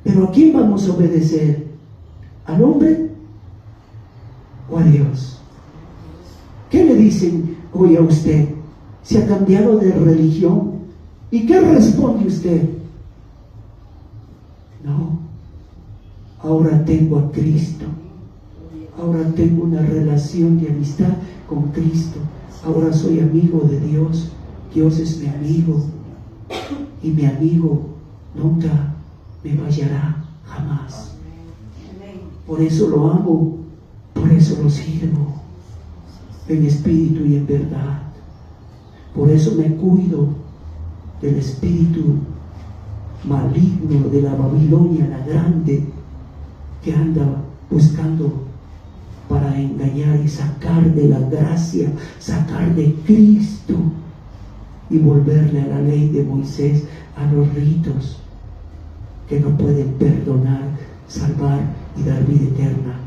¿Pero a quién vamos a obedecer? ¿Al hombre o a Dios? ¿Qué le dicen hoy a usted? ¿Se ha cambiado de religión? ¿Y qué responde usted? No, ahora tengo a Cristo. Ahora tengo una relación de amistad con Cristo. Ahora soy amigo de Dios. Dios es mi amigo. Y mi amigo nunca me fallará, jamás. Por eso lo amo. Por eso lo sirvo. En espíritu y en verdad. Por eso me cuido del espíritu maligno de la Babilonia, la grande, que anda buscando para engañar y sacar de la gracia, sacar de Cristo y volverle a la ley de Moisés, a los ritos que no pueden perdonar, salvar y dar vida eterna.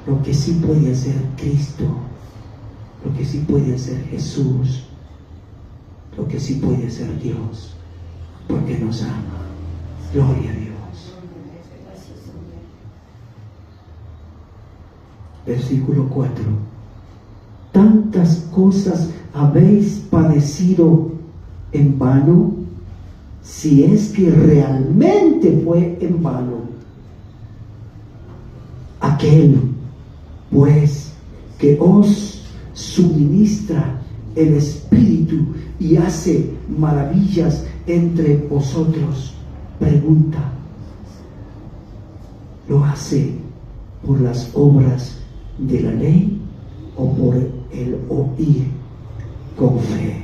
Lo que sí puede hacer Cristo, lo que sí puede hacer Jesús, lo que sí puede hacer Dios, porque nos ama. Gloria a Dios. Versículo 4. ¿Tantas cosas habéis padecido en vano? Si es que realmente fue en vano. Aquel, pues, que os suministra el Espíritu y hace maravillas entre vosotros, pregunta, ¿lo hace por las obras de la ley o por el oír con fe?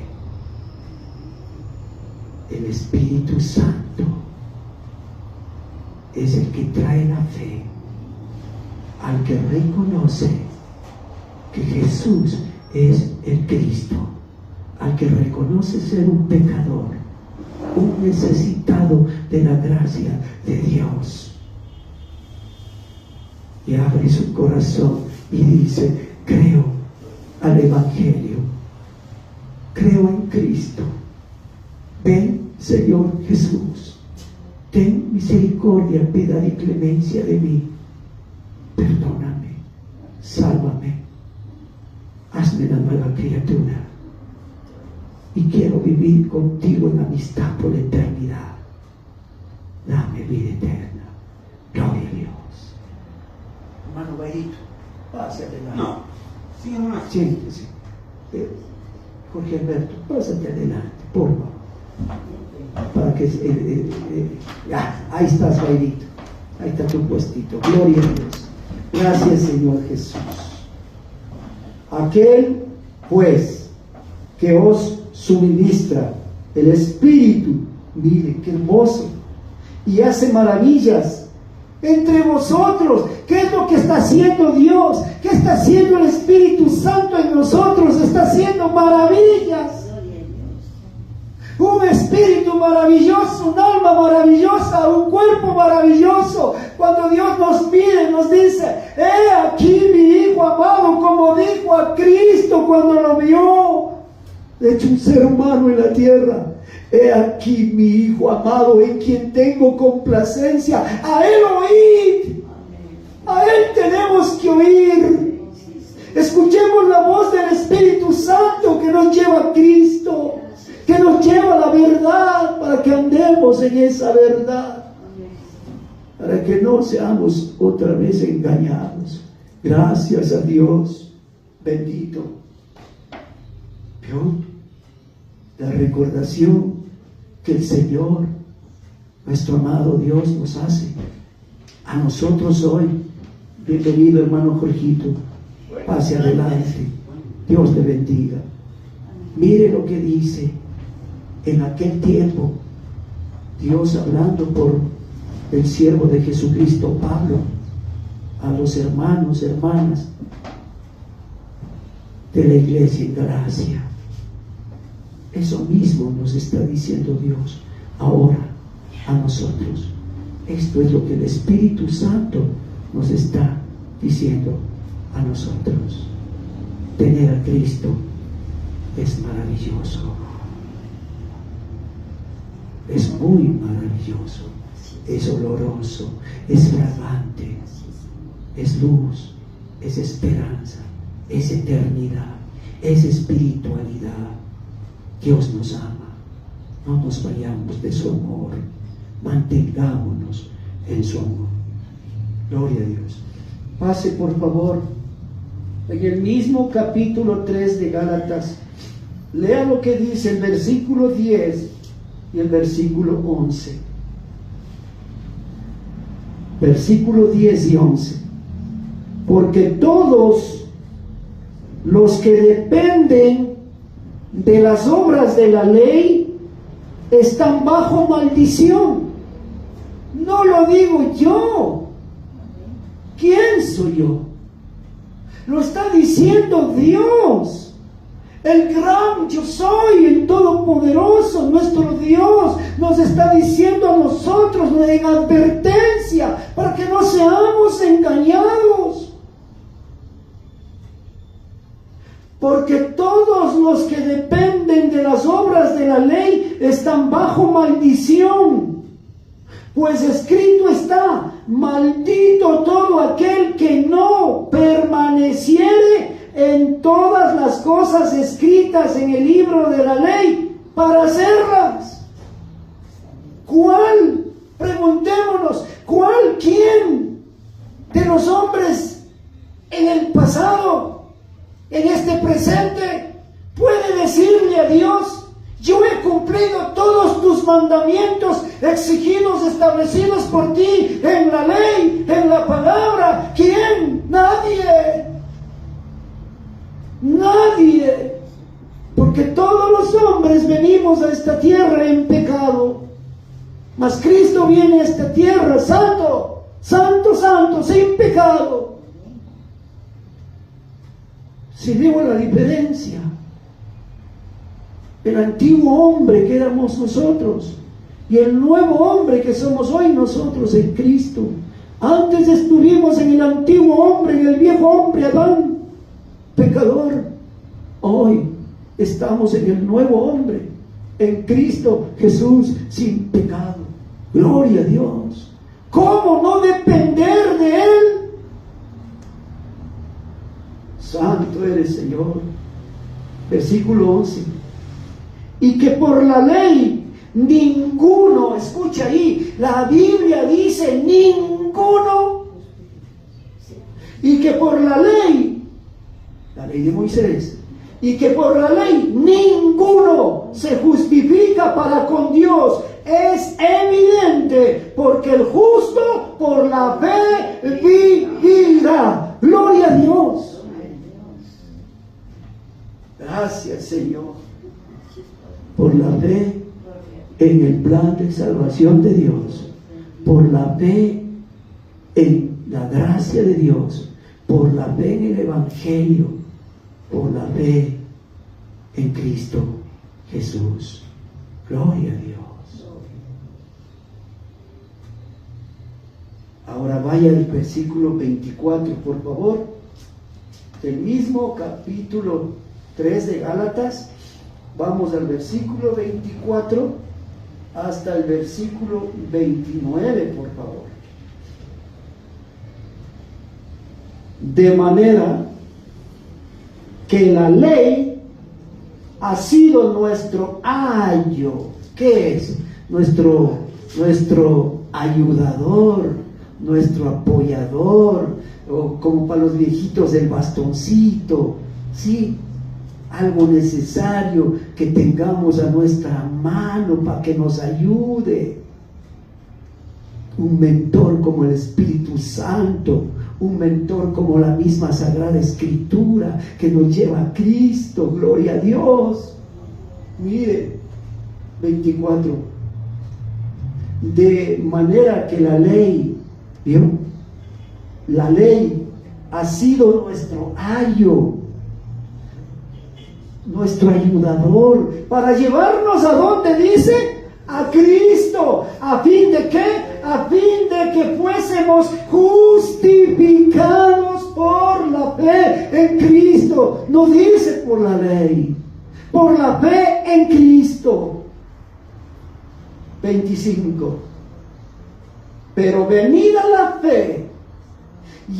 El Espíritu Santo es el que trae la fe al que reconoce que Jesús es el Cristo, al que reconoce ser un pecador, un necesitado de la gracia de Dios, y abre su corazón y dice: creo al Evangelio, creo en Cristo. Ven, Señor Jesús, ten misericordia, piedad y clemencia de mí. Perdóname, sálvame, hazme la nueva criatura. Y quiero vivir contigo en amistad por la eternidad. Dame vida eterna. Gloria a Dios. Hermano Bairito, pase adelante. No, sigue nomás. Siéntese. Jorge Alberto, pásate adelante, por favor. Para que ahí estás, Bairito. Ahí está tu puestito. Gloria a Dios. Gracias, Señor Jesús. Aquel, pues, que os suministra el Espíritu, mire qué hermoso, y hace maravillas entre vosotros. ¿Qué es lo que está haciendo Dios? ¿Qué está haciendo el Espíritu Santo en nosotros? Está haciendo maravillas. Un espíritu maravilloso, un alma maravillosa, un cuerpo maravilloso. Cuando Dios nos mire, nos dice: he aquí mi Hijo amado, como dijo a Cristo cuando lo vio hecho un ser humano en la tierra. He aquí mi Hijo amado, en quien tengo complacencia. A Él oíd. A Él tenemos que oír. Escuchemos la voz del Espíritu Santo que nos lleva a Cristo. que nos lleva a la verdad para que andemos en esa verdad, para que no seamos otra vez engañados. Gracias a Dios, bendito. ¿Vio? La recordación que el Señor, nuestro amado Dios, nos hace a nosotros hoy. Bienvenido, hermano Jorgito. Pase adelante. Dios le bendiga. Mire lo que dice en aquel tiempo Dios, hablando por el siervo de Jesucristo, Pablo, a los hermanos, hermanas de la iglesia en Galacia. Eso mismo nos está diciendo Dios ahora a nosotros. Esto es lo que el Espíritu Santo nos está diciendo a nosotros. Tener a Cristo es maravilloso. Es muy maravilloso. Es oloroso, es fragante, es luz, es esperanza, es eternidad, es espiritualidad. Dios nos ama. No nos vayamos de su amor. Mantengámonos en su amor. Gloria a Dios. Pase por favor en el mismo capítulo 3 de Gálatas. Lea lo que dice el versículo 10 y el versículo 11. Versículo 10 y 11. Porque todos los que dependen de las obras de la ley están bajo maldición. No lo digo yo. ¿Quién soy yo? Lo está diciendo Dios. El gran yo soy, el todopoderoso, nuestro Dios, nos está diciendo a nosotros en advertencia para que no seamos engañados. Porque todos los que dependen de las obras de la ley están bajo maldición. Pues escrito está: maldito todo aquel que no permaneciere en todas las cosas escritas en el libro de la ley para hacerlas. ¿Cuál? Preguntémonos, ¿cuál? ¿Quién de los hombres en el pasado, en este presente, puede decirle a Dios: yo he cumplido todos tus mandamientos exigidos, establecidos por ti en la ley, en la palabra? ¿Quién? Nadie. Nadie. Porque todos los hombres venimos a esta tierra en pecado. Mas Cristo viene a esta tierra santo, santo, santo, sin pecado. Si vemos la diferencia, el antiguo hombre que éramos nosotros y el nuevo hombre que somos hoy nosotros en Cristo. Antes estuvimos en el antiguo hombre, en el viejo hombre Adán, pecador. Hoy estamos en el nuevo hombre, en Cristo Jesús, sin pecado. Gloria a Dios. ¿Cómo no depender de Él? Santo eres, Señor. Versículo 11. Y que por la ley ninguno, escucha ahí, la Biblia dice ninguno, y que por la ley de Moisés, y que por la ley ninguno se justifica para con Dios. Es evidente, porque el justo por la fe vivirá. Gloria a Dios. Gracias, Señor, por la fe en el plan de salvación de Dios, por la fe en la gracia de Dios, por la fe en el Evangelio, por la fe en Cristo Jesús. Gloria a Dios. Ahora vaya al versículo 24, por favor, del mismo capítulo 3 de Gálatas. Vamos al versículo 24 hasta el versículo 29, por favor. De manera que la ley ha sido nuestro ayo. ¿Qué es? Nuestro ayudador, nuestro apoyador, o como para los viejitos el bastoncito, ¿sí? Algo necesario que tengamos a nuestra mano para que nos ayude. Un mentor como el Espíritu Santo, un mentor como la misma Sagrada Escritura que nos lleva a Cristo, gloria a Dios. Mire, 24. De manera que la ley, ¿vio? La ley ha sido nuestro ayo, nuestro ayudador, para llevarnos a donde dice, a Cristo, a fin de qué, a fin de que fuésemos justificados por la fe en Cristo. No dice por la ley, por la fe en Cristo. 25. Pero venida la fe,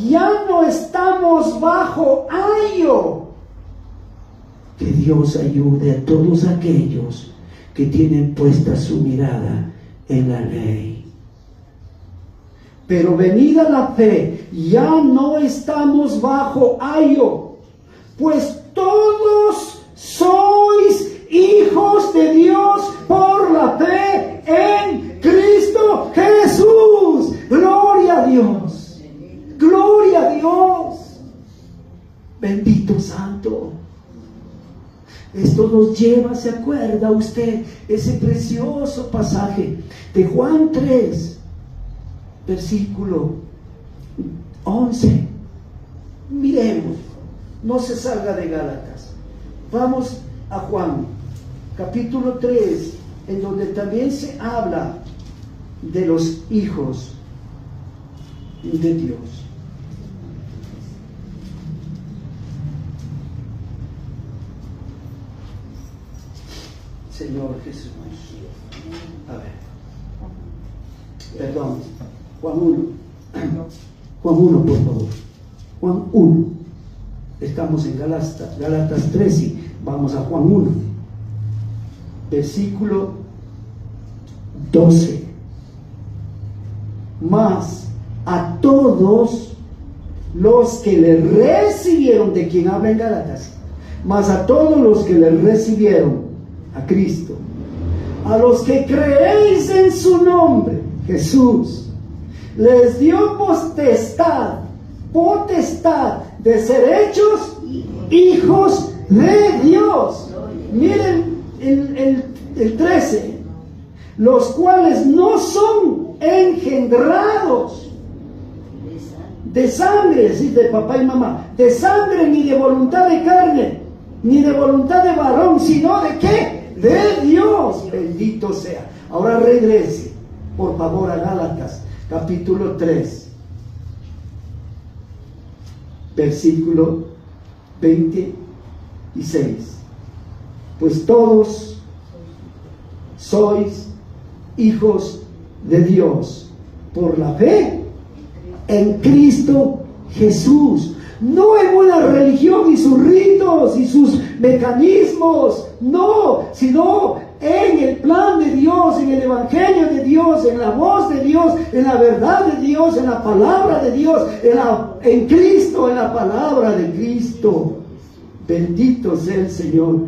ya no estamos bajo ayo. Que Dios ayude a todos aquellos que tienen puesta su mirada en la ley. Pero venida la fe, ya no estamos bajo ayo, pues todos sois hijos de Dios por la fe en Cristo Jesús. Gloria a Dios. Gloria a Dios. Bendito Santo. Esto nos lleva, ¿se acuerda usted? Ese precioso pasaje de Juan 3, versículo 11. Miremos, no se salga de Gálatas. Vamos a Juan, capítulo 3, en donde también se habla de los hijos de Dios. Señor Jesús. A ver. Perdón. Juan 1. Juan 1, por favor. Juan 1. Estamos en Gálatas 3 y vamos a Juan 1. Versículo 12. Mas a todos los que le recibieron, ¿de quien habla en Gálatas? Mas a todos los que le recibieron, a Cristo, a los que creéis en su nombre, Jesús, les dio potestad de ser hechos hijos de Dios. Miren el 13, los cuales no son engendrados de sangre, ¿sí? De papá y mamá, de sangre ni de voluntad de carne, ni de voluntad de varón, sino de ¿qué? De Dios. Bendito sea. Ahora regrese, por favor, a Gálatas, capítulo 3, versículo 26. Pues todos sois hijos de Dios por la fe en Cristo Jesús. No en una religión y sus ritos y sus mecanismos, no, sino en el plan de Dios, en el evangelio de Dios, en la voz de Dios, en la verdad de Dios, en la palabra de Dios, en Cristo, en la palabra de Cristo. Bendito sea el Señor.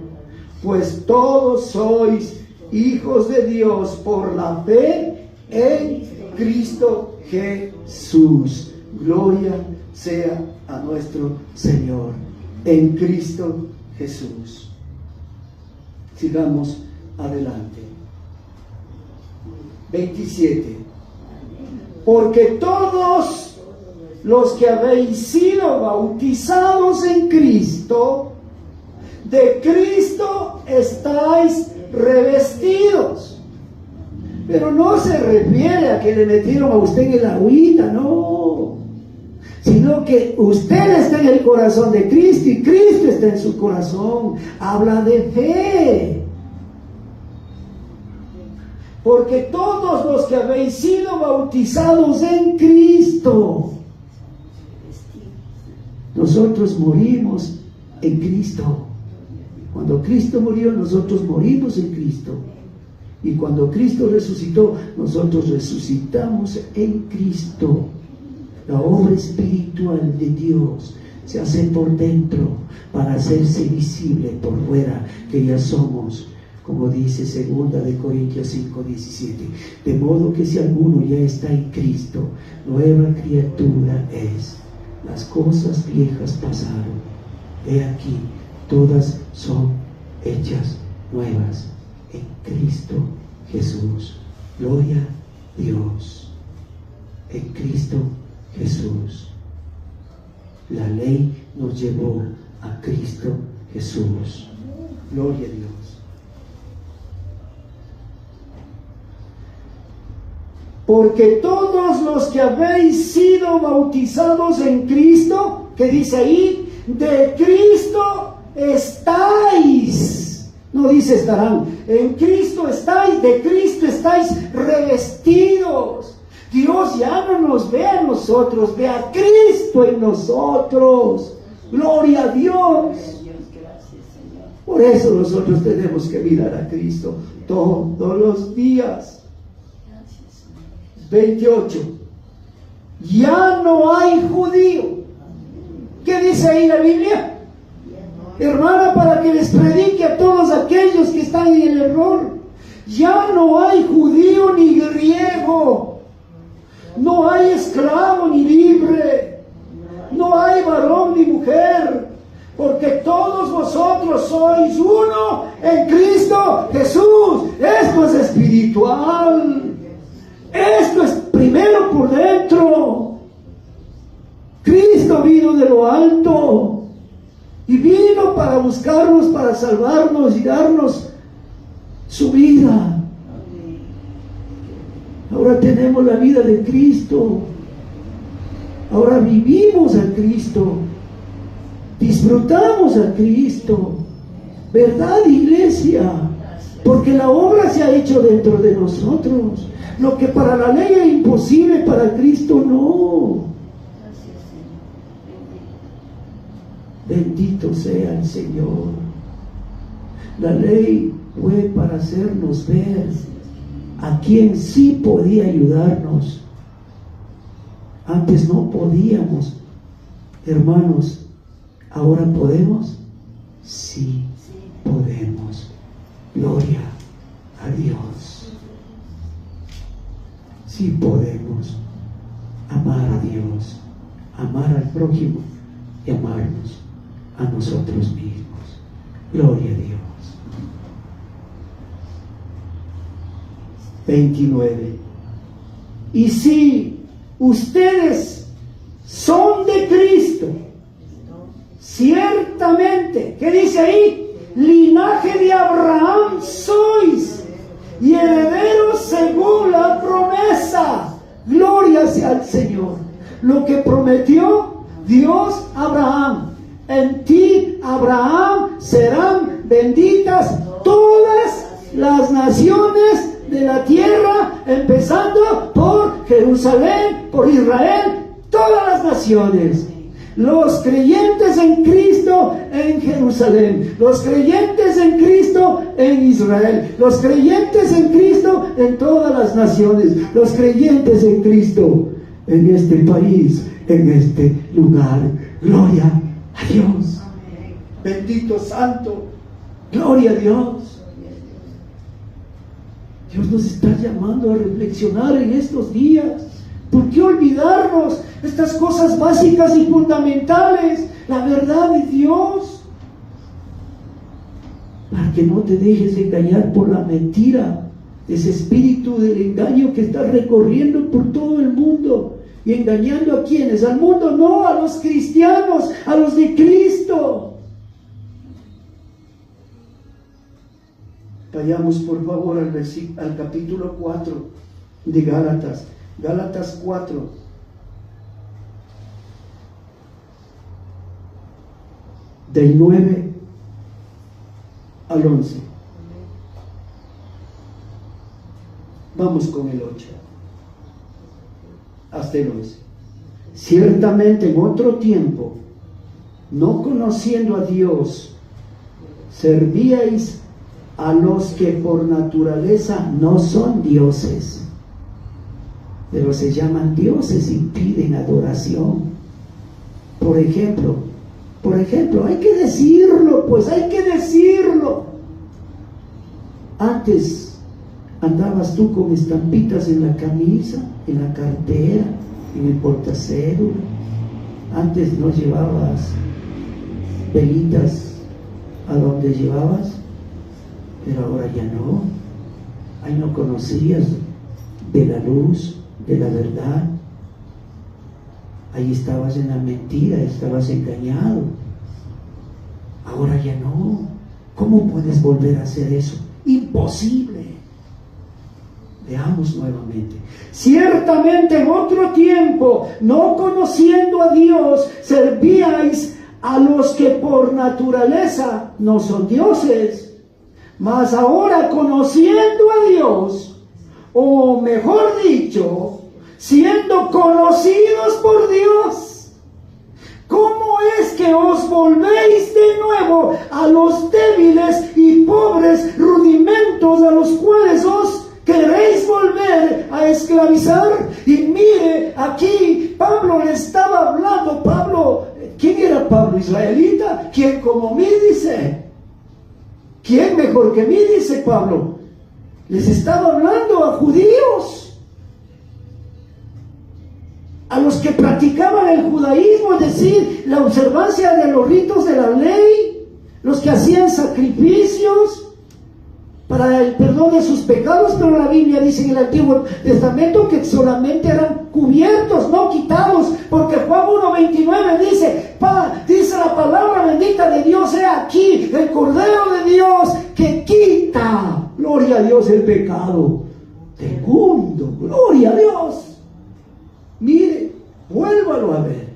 Pues todos sois hijos de Dios por la fe en Cristo Jesús. Gloria sea a nuestro Señor en Cristo Jesús. Sigamos adelante. 27. Porque todos los que habéis sido bautizados en Cristo, de Cristo estáis revestidos. Pero no se refiere a que le metieron a usted en el agüita, no, sino que usted está en el corazón de Cristo y Cristo está en su corazón. Habla de fe. Porque todos los que habéis sido bautizados en Cristo, nosotros morimos en Cristo. Cuando Cristo murió, nosotros morimos en Cristo. Y cuando Cristo resucitó, nosotros resucitamos en Cristo. La obra espiritual de Dios se hace por dentro para hacerse visible por fuera, que ya somos, como dice 2 de Corintios 5:17. De modo que si alguno ya está en Cristo, nueva criatura es. Las cosas viejas pasaron. He aquí, todas son hechas nuevas en Cristo Jesús. Gloria a Dios. En Cristo Jesús. La ley nos llevó a Cristo Jesús. Gloria a Dios. Porque todos los que habéis sido bautizados en Cristo, que dice ahí, de Cristo estáis. No dice estarán. En Cristo estáis, de Cristo estáis revestidos. Dios ya no nos ve a nosotros, ve a Cristo en nosotros. Gloria a Dios. Por eso nosotros tenemos que mirar a Cristo todos los días. 28. Ya no hay judío. ¿Qué dice ahí la Biblia? Hermana, para que les predique a todos aquellos que están en el error. Ya no hay judío ni griego. No hay esclavo ni libre. No hay varón ni mujer. Porque todos vosotros sois uno en Cristo Jesús. Esto es espiritual. Esto es primero por dentro. Cristo vino de lo alto y vino para buscarnos, para salvarnos y darnos su vida. Ahora tenemos la vida de Cristo. Ahora vivimos a Cristo. Disfrutamos a Cristo. ¿Verdad, iglesia? Porque la obra se ha hecho dentro de nosotros. Lo que para la ley es imposible, para Cristo no. Bendito sea el Señor. La ley fue para hacernos ver a quien sí podía ayudarnos. Antes no podíamos. Hermanos, ¿ahora podemos? Sí, podemos. Gloria a Dios. Sí podemos amar a Dios, amar al prójimo y amarnos a nosotros mismos. Gloria a Dios. 29. Y si ustedes son de Cristo, ciertamente, ¿qué dice ahí? Linaje de Abraham sois y herederos según la promesa. Gloria sea al Señor. Lo que prometió Dios a Abraham: en ti, Abraham, serán benditas todas las naciones de la tierra, empezando por Jerusalén, por Israel, todas las naciones. Los creyentes en Cristo en Jerusalén, los creyentes en Cristo en Israel, los creyentes en Cristo en todas las naciones, los creyentes en Cristo en este país, en este lugar. Gloria a Dios. Bendito Santo. Gloria a Dios. Dios nos está llamando a reflexionar en estos días. ¿Por qué olvidarnos estas cosas básicas y fundamentales? La verdad de Dios. Para que no te dejes engañar por la mentira, ese espíritu del engaño que está recorriendo por todo el mundo. ¿Y engañando a quiénes? Al mundo, no, a los cristianos, a los de Cristo. Vayamos por favor al capítulo 4 de Gálatas. Gálatas 4. Del 9 al 11. Vamos con el 8. Hasta el 11. Ciertamente en otro tiempo, no conociendo a Dios, servíais a los que por naturaleza no son dioses, pero se llaman dioses y piden adoración. Por ejemplo, hay que decirlo, pues hay que decirlo. Antes andabas tú con estampitas en la camisa, en la cartera, en el portacédula. Antes no llevabas velitas a donde llevabas, pero ahora ya no. Ahí no conocías de la luz, de la verdad. Ahí estabas en la mentira, estabas engañado. Ahora ya no. ¿Cómo puedes volver a hacer eso? Imposible. Veamos nuevamente. Ciertamente en otro tiempo, no conociendo a Dios, servíais a los que por naturaleza no son dioses. Mas ahora conociendo a Dios, o mejor dicho, siendo conocidos por Dios, ¿cómo es que os volvéis de nuevo a los débiles y pobres rudimentos a los cuales os queréis volver a esclavizar? Y mire, aquí Pablo le estaba hablando. Pablo, ¿quién era Pablo? ¿Israelita? ¿Quién como mí? Dice. ¿Quién mejor que mí? Dice Pablo. Les estaba hablando a judíos, a los que practicaban el judaísmo, es decir, la observancia de los ritos de la ley, los que hacían sacrificios para el perdón de sus pecados, pero la Biblia dice en el Antiguo Testamento que solamente eran cubiertos, no quitados, porque Juan 1:29 dice, dice la palabra bendita de Dios, he aquí el Cordero de Dios que quita, gloria a Dios, el pecado del mundo, gloria a Dios. Mire, vuélvalo a ver.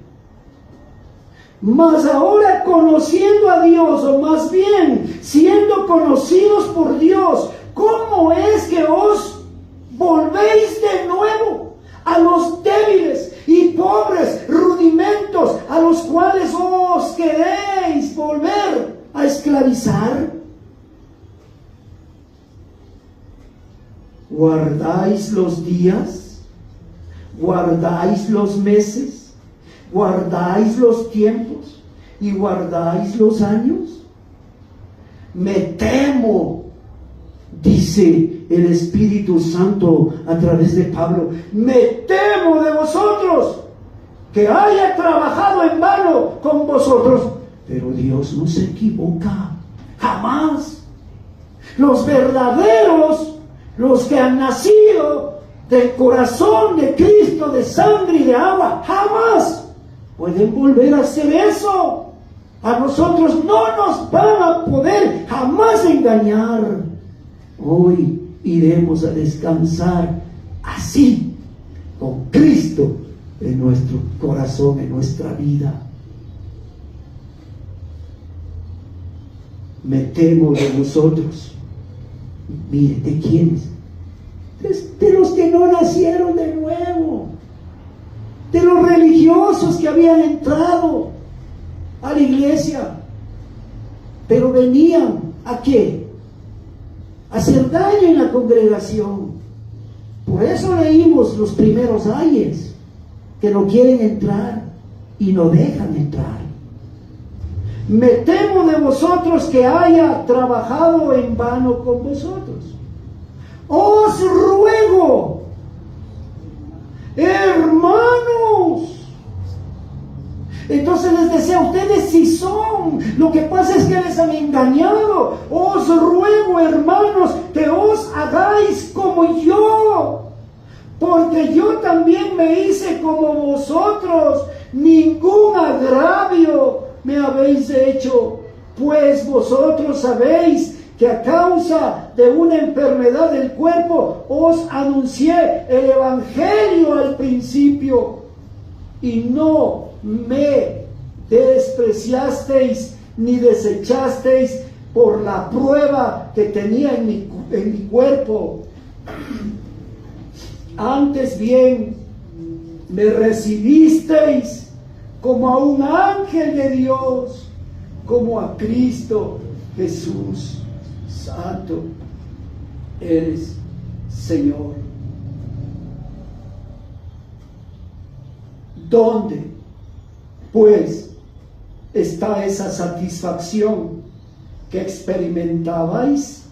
Mas ahora conociendo a Dios, o más bien siendo conocidos por Dios, ¿cómo es que os volvéis de nuevo a los débiles y pobres rudimentos a los cuales os queréis volver a esclavizar? ¿Guardáis los días? ¿Guardáis los meses? ¿Guardáis los tiempos y guardáis los años? Me temo, dice el Espíritu Santo a través de Pablo, me temo de vosotros que haya trabajado en vano con vosotros. Pero Dios no se equivoca, jamás. Los verdaderos, los que han nacido del corazón de Cristo, de sangre y de agua, jamás pueden volver a hacer eso. A nosotros no nos van a poder jamás engañar. Hoy iremos a descansar así, con Cristo en nuestro corazón, en nuestra vida. Me temo de vosotros. Mire, ¿de quiénes? De los que no nacieron de nuevo, de los religiosos que habían entrado a la iglesia, pero venían ¿a qué? A hacer daño en la congregación. Por eso leímos los primeros ayes, que no quieren entrar y no dejan entrar. Me temo de vosotros que haya trabajado en vano con vosotros. Os ruego, hermanos. Entonces les decía, ustedes sí son, lo que pasa es que les han engañado. Os ruego, hermanos, que os hagáis como yo, porque yo también me hice como vosotros. Ningún agravio me habéis hecho, pues vosotros sabéis que a causa de una enfermedad del cuerpo os anuncié el evangelio al principio, y no me despreciasteis ni desechasteis por la prueba que tenía en mi cuerpo. Antes bien, me recibisteis como a un ángel de Dios, como a Cristo. Jesús, santo eres, Señor. ¿Dónde, pues, está esa satisfacción que experimentabais?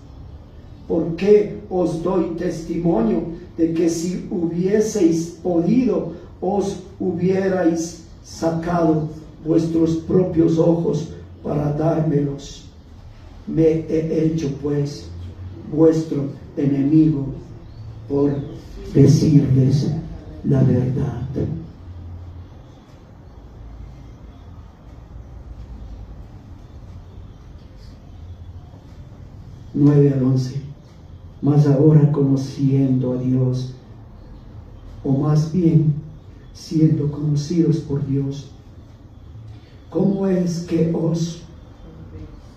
Porque os doy testimonio de que si hubieseis podido, os hubierais sacado vuestros propios ojos para dármelos. Me he hecho pues vuestro enemigo por decirles la verdad. Nueve al 11. Mas ahora, conociendo a Dios, o más bien siendo conocidos por Dios, ¿cómo es que os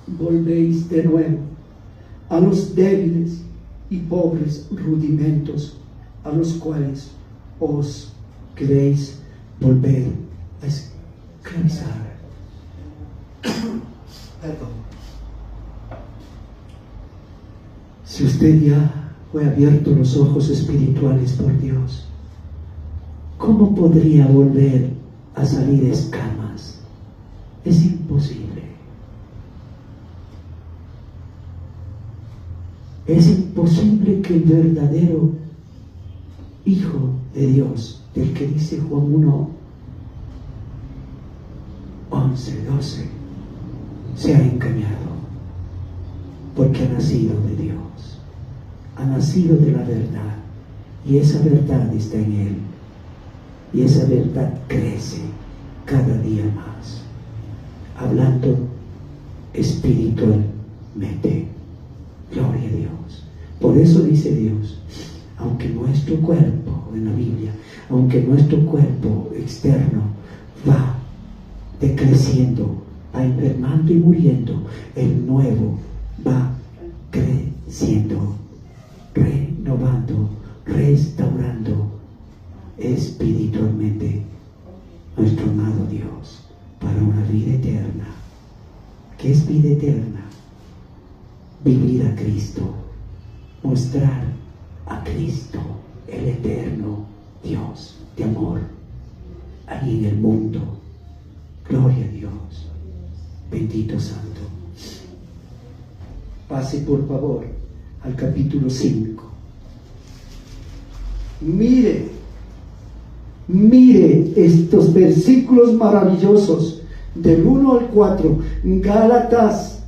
volvéis de nuevo a los débiles y pobres rudimentos a los cuales os queréis volver a esclavizar? Perdón. Si usted ya fue abierto los ojos espirituales por Dios, ¿cómo podría volver a salir escamas? Es imposible. Es imposible que el verdadero Hijo de Dios, del que dice Juan 1, 11, 12, sea engañado, porque ha nacido de Dios. Ha nacido de la verdad, y esa verdad está en él, y esa verdad crece cada día más, hablando espiritualmente. Gloria a Dios. Por eso dice Dios, aunque nuestro cuerpo, en la Biblia, aunque nuestro cuerpo externo va decreciendo, va enfermando y muriendo, el nuevo va creciendo, renovando, restaurando espiritualmente nuestro amado Dios para una vida eterna. ¿Qué es vida eterna? Vivir a Cristo, mostrar a Cristo, el eterno Dios de amor, ahí en el mundo. Gloria a Dios, bendito Santo. Pase por favor al capítulo 5. Mire estos versículos maravillosos del 1 al 4. Gálatas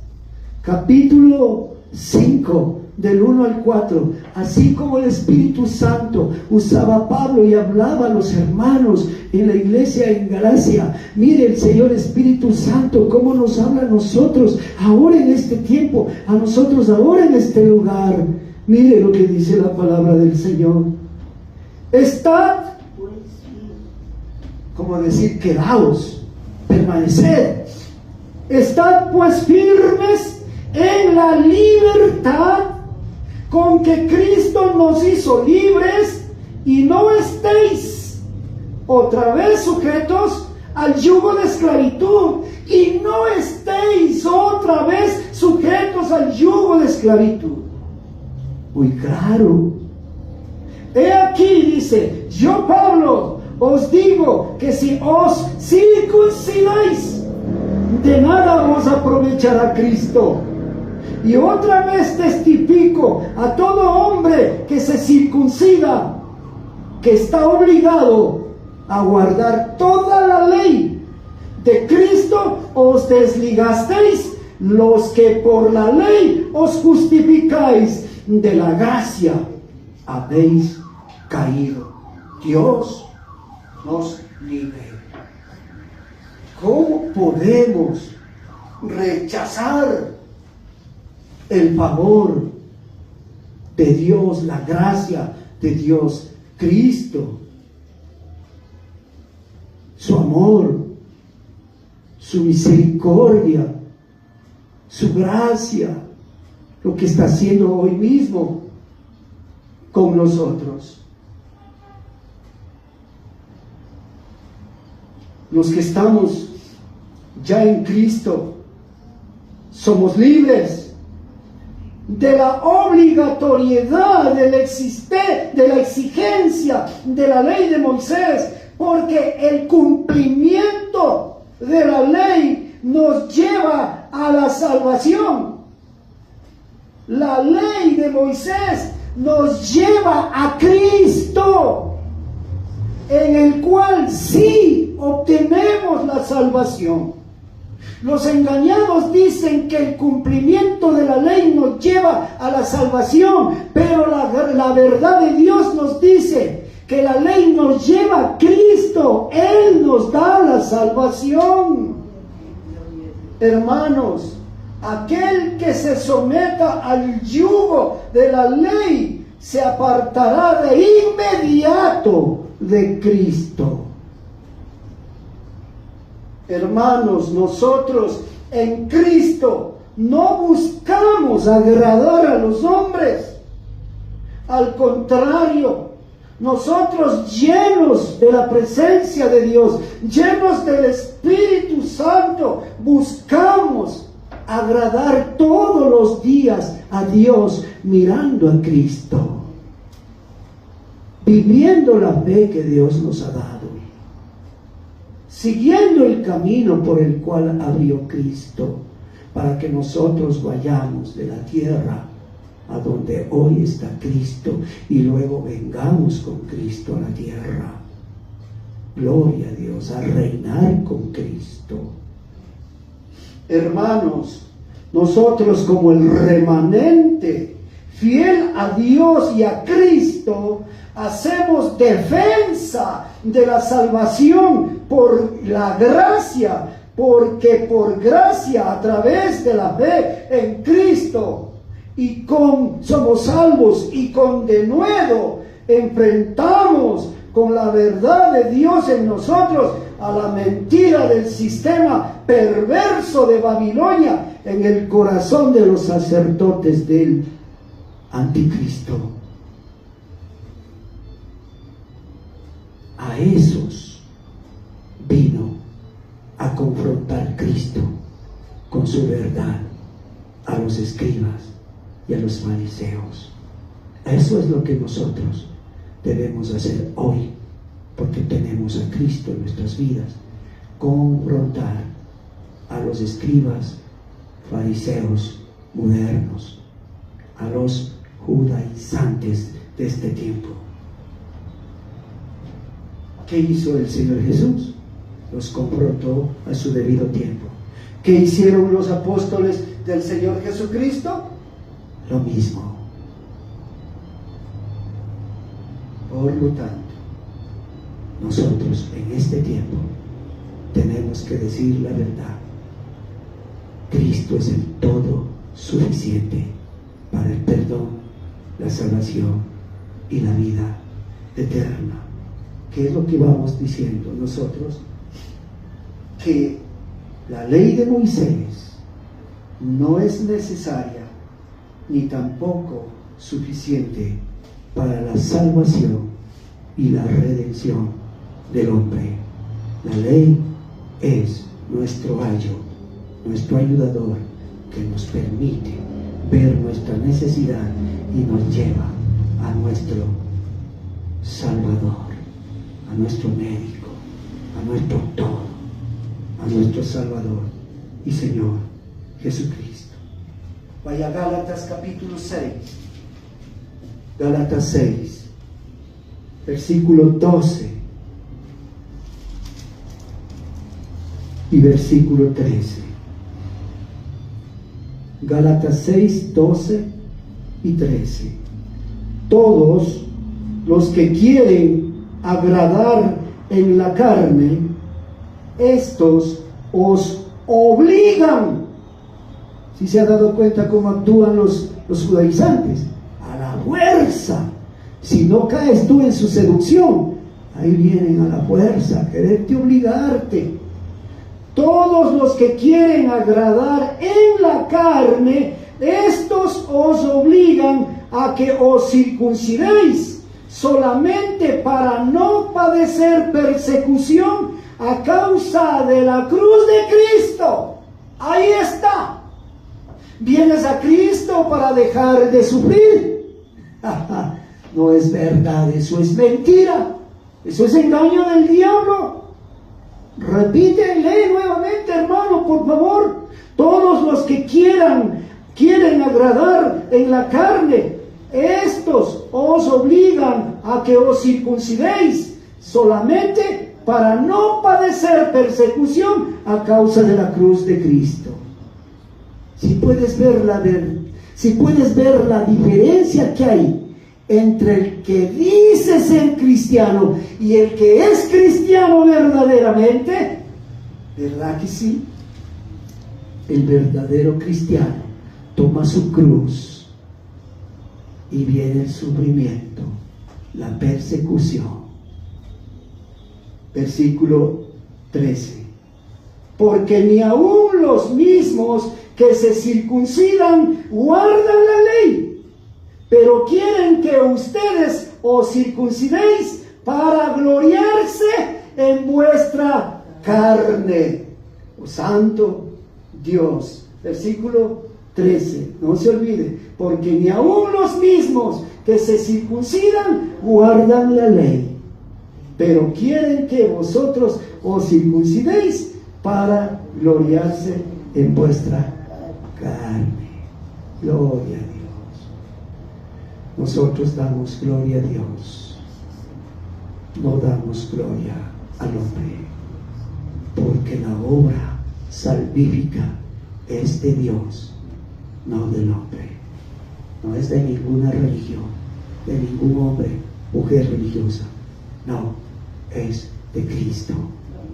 capítulo 5 del 1 al 4. Así como el Espíritu Santo usaba a Pablo y hablaba a los hermanos en la iglesia en Galacia, mire el Señor Espíritu Santo cómo nos habla a nosotros ahora en este tiempo, a nosotros ahora en este lugar. Mire lo que dice la palabra del Señor. Estad, como decir, quedaos, permaneced. Estad pues firmes en la libertad con que Cristo nos hizo libres, y no estéis otra vez sujetos al yugo de esclavitud, y no estéis otra vez sujetos al yugo de esclavitud. Muy claro. He aquí, dice, yo Pablo os digo que si os circuncidáis, de nada os aprovechará Cristo. Y otra vez testifico a todo hombre que se circuncida, que está obligado a guardar toda la ley. De Cristo os desligasteis los que por la ley os justificáis, de la gracia habéis caído. Dios nos libre. ¿Cómo podemos rechazar el favor de Dios, la gracia de Dios, Cristo, su amor, su misericordia, su gracia, lo que está haciendo hoy mismo con nosotros? Los que estamos ya en Cristo, somos libres de la obligatoriedad, de la exigencia de la ley de Moisés, porque el cumplimiento de la ley nos lleva a la salvación. La ley de Moisés nos lleva a Cristo, en el cual sí obtenemos la salvación. Los engañados dicen que el cumplimiento de la ley nos lleva a la salvación, pero la verdad de Dios nos dice que la ley nos lleva a Cristo. Él nos da la salvación. Hermanos, aquel que se someta al yugo de la ley se apartará de inmediato de Cristo. Hermanos, nosotros en Cristo no buscamos agradar a los hombres. Al contrario, nosotros llenos de la presencia de Dios, llenos del Espíritu Santo, buscamos agradar todos los días a Dios mirando a Cristo, viviendo la fe que Dios nos ha dado, siguiendo el camino por el cual abrió Cristo, para que nosotros vayamos de la tierra a donde hoy está Cristo y luego vengamos con Cristo a la tierra. Gloria a Dios, a reinar con Cristo. Hermanos, nosotros como el remanente fiel a Dios y a Cristo, hacemos defensa de la salvación por la gracia, porque por gracia, a través de la fe en Cristo, somos salvos, y con denuedo enfrentamos con la verdad de Dios en nosotros a la mentira del sistema perverso de Babilonia en el corazón de los sacerdotes del anticristo. A esos vino a confrontar Cristo con su verdad, a los escribas y a los fariseos. Eso es lo que nosotros debemos hacer hoy, porque tenemos a Cristo en nuestras vidas. Confrontar a los escribas, fariseos modernos, a los judaizantes de este tiempo. ¿Qué hizo el Señor Jesús? Los confrontó a su debido tiempo. ¿Qué hicieron los apóstoles del Señor Jesucristo? Lo mismo. Por lo tanto, nosotros en este tiempo tenemos que decir la verdad. Cristo es el todo suficiente para el perdón, la salvación y la vida eterna. ¿Qué es lo que vamos diciendo nosotros? Que la ley de Moisés no es necesaria ni tampoco suficiente para la salvación y la redención del hombre. La ley es nuestro ayo, nuestro ayudador, que nos permite ver nuestra necesidad y nos lleva a nuestro Salvador, a nuestro médico, a nuestro todo, a nuestro Salvador y Señor Jesucristo. Vaya a Gálatas capítulo 6. Gálatas 6, versículo 12 y versículo 13. Gálatas 6, 12 y 13. Todos los que quieren agradar en la carne, estos os obligan. ¿Sí se ha dado cuenta cómo actúan los judaizantes? A la fuerza. Si no caes tú en su seducción, ahí vienen a la fuerza a quererte obligarte. Todos los que quieren agradar en la carne, estos os obligan a que os circuncidéis, solamente para no padecer persecución a causa de la cruz de Cristo. Ahí está. ¿Vienes a Cristo para dejar de sufrir? No es verdad, eso es mentira. Eso es engaño del diablo. Repite, lee nuevamente, hermano, por favor. Todos los que quieren agradar en la carne, estos os obligan a que os circuncidéis solamente para no padecer persecución a causa de la cruz de Cristo. Si puedes ver la diferencia que hay entre el que dice ser cristiano y el que es cristiano verdaderamente, ¿verdad que sí? El verdadero cristiano toma su cruz y viene el sufrimiento, la persecución. Versículo 13. Porque ni aun los mismos que se circuncidan guardan la ley, pero quieren que ustedes os circuncidéis para gloriarse en vuestra carne. Oh santo Dios. Versículo 13. No se olvide. Porque ni aun los mismos que se circuncidan guardan la ley, pero quieren que vosotros os circuncidéis para gloriarse en vuestra carne. Gloria a Dios. Nosotros damos gloria a Dios, no damos gloria al hombre, porque la obra salvífica es de Dios, no del hombre. No es de ninguna religión, de ningún hombre, mujer religiosa. No, es de Cristo,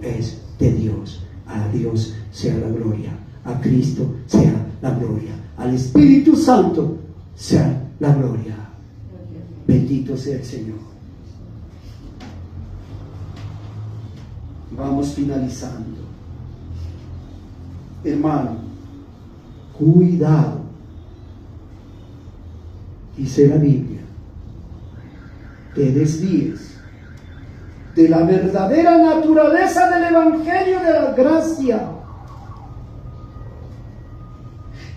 es de Dios. A Dios sea la gloria, a Cristo sea la gloria, al Espíritu Santo sea la gloria. Bendito sea el Señor. Vamos finalizando. Hermano, cuidado, dice la Biblia, te desvíes de la verdadera naturaleza del Evangelio de la gracia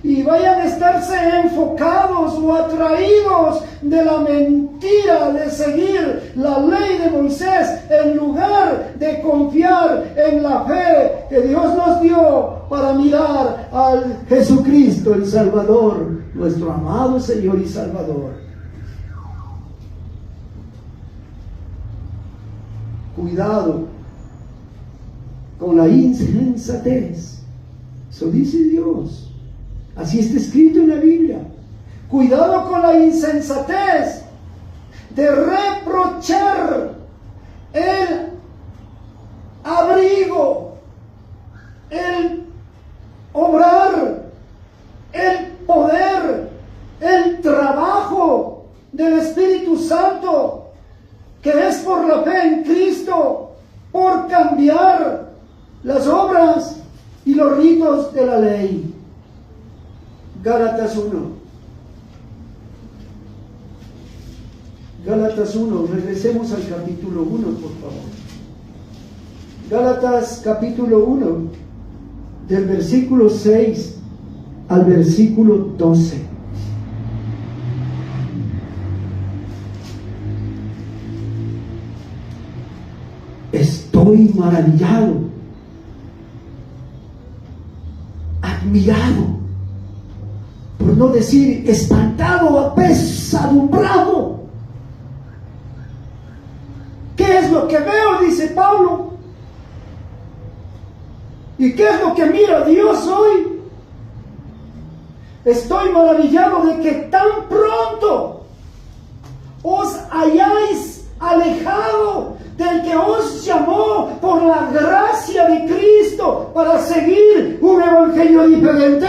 y vayan a estarse enfocados o atraídos de la mentira de seguir la ley de Moisés en lugar de confiar en la fe que Dios nos dio para mirar al Jesucristo el Salvador, nuestro amado Señor y Salvador. Cuidado con la insensatez. Eso dice Dios. Así está escrito en la Biblia. Cuidado con la insensatez de reprochar el abrigo, el obrar, el poder, el trabajo del Espíritu Santo, que es por la fe en Cristo, por cambiar las obras y los ritos de la ley. Gálatas 1. Gálatas 1, regresemos al capítulo 1, por favor. Gálatas capítulo 1, del versículo 6 al versículo 12. Estoy maravillado, admirado, por no decir espantado, apesadumbrado. ¿Qué es lo que veo?, dice Pablo. ¿Y qué es lo que mira Dios hoy? Estoy maravillado de que tan pronto os hayáis alejado del que os llamó por la gracia de Cristo para seguir un evangelio diferente.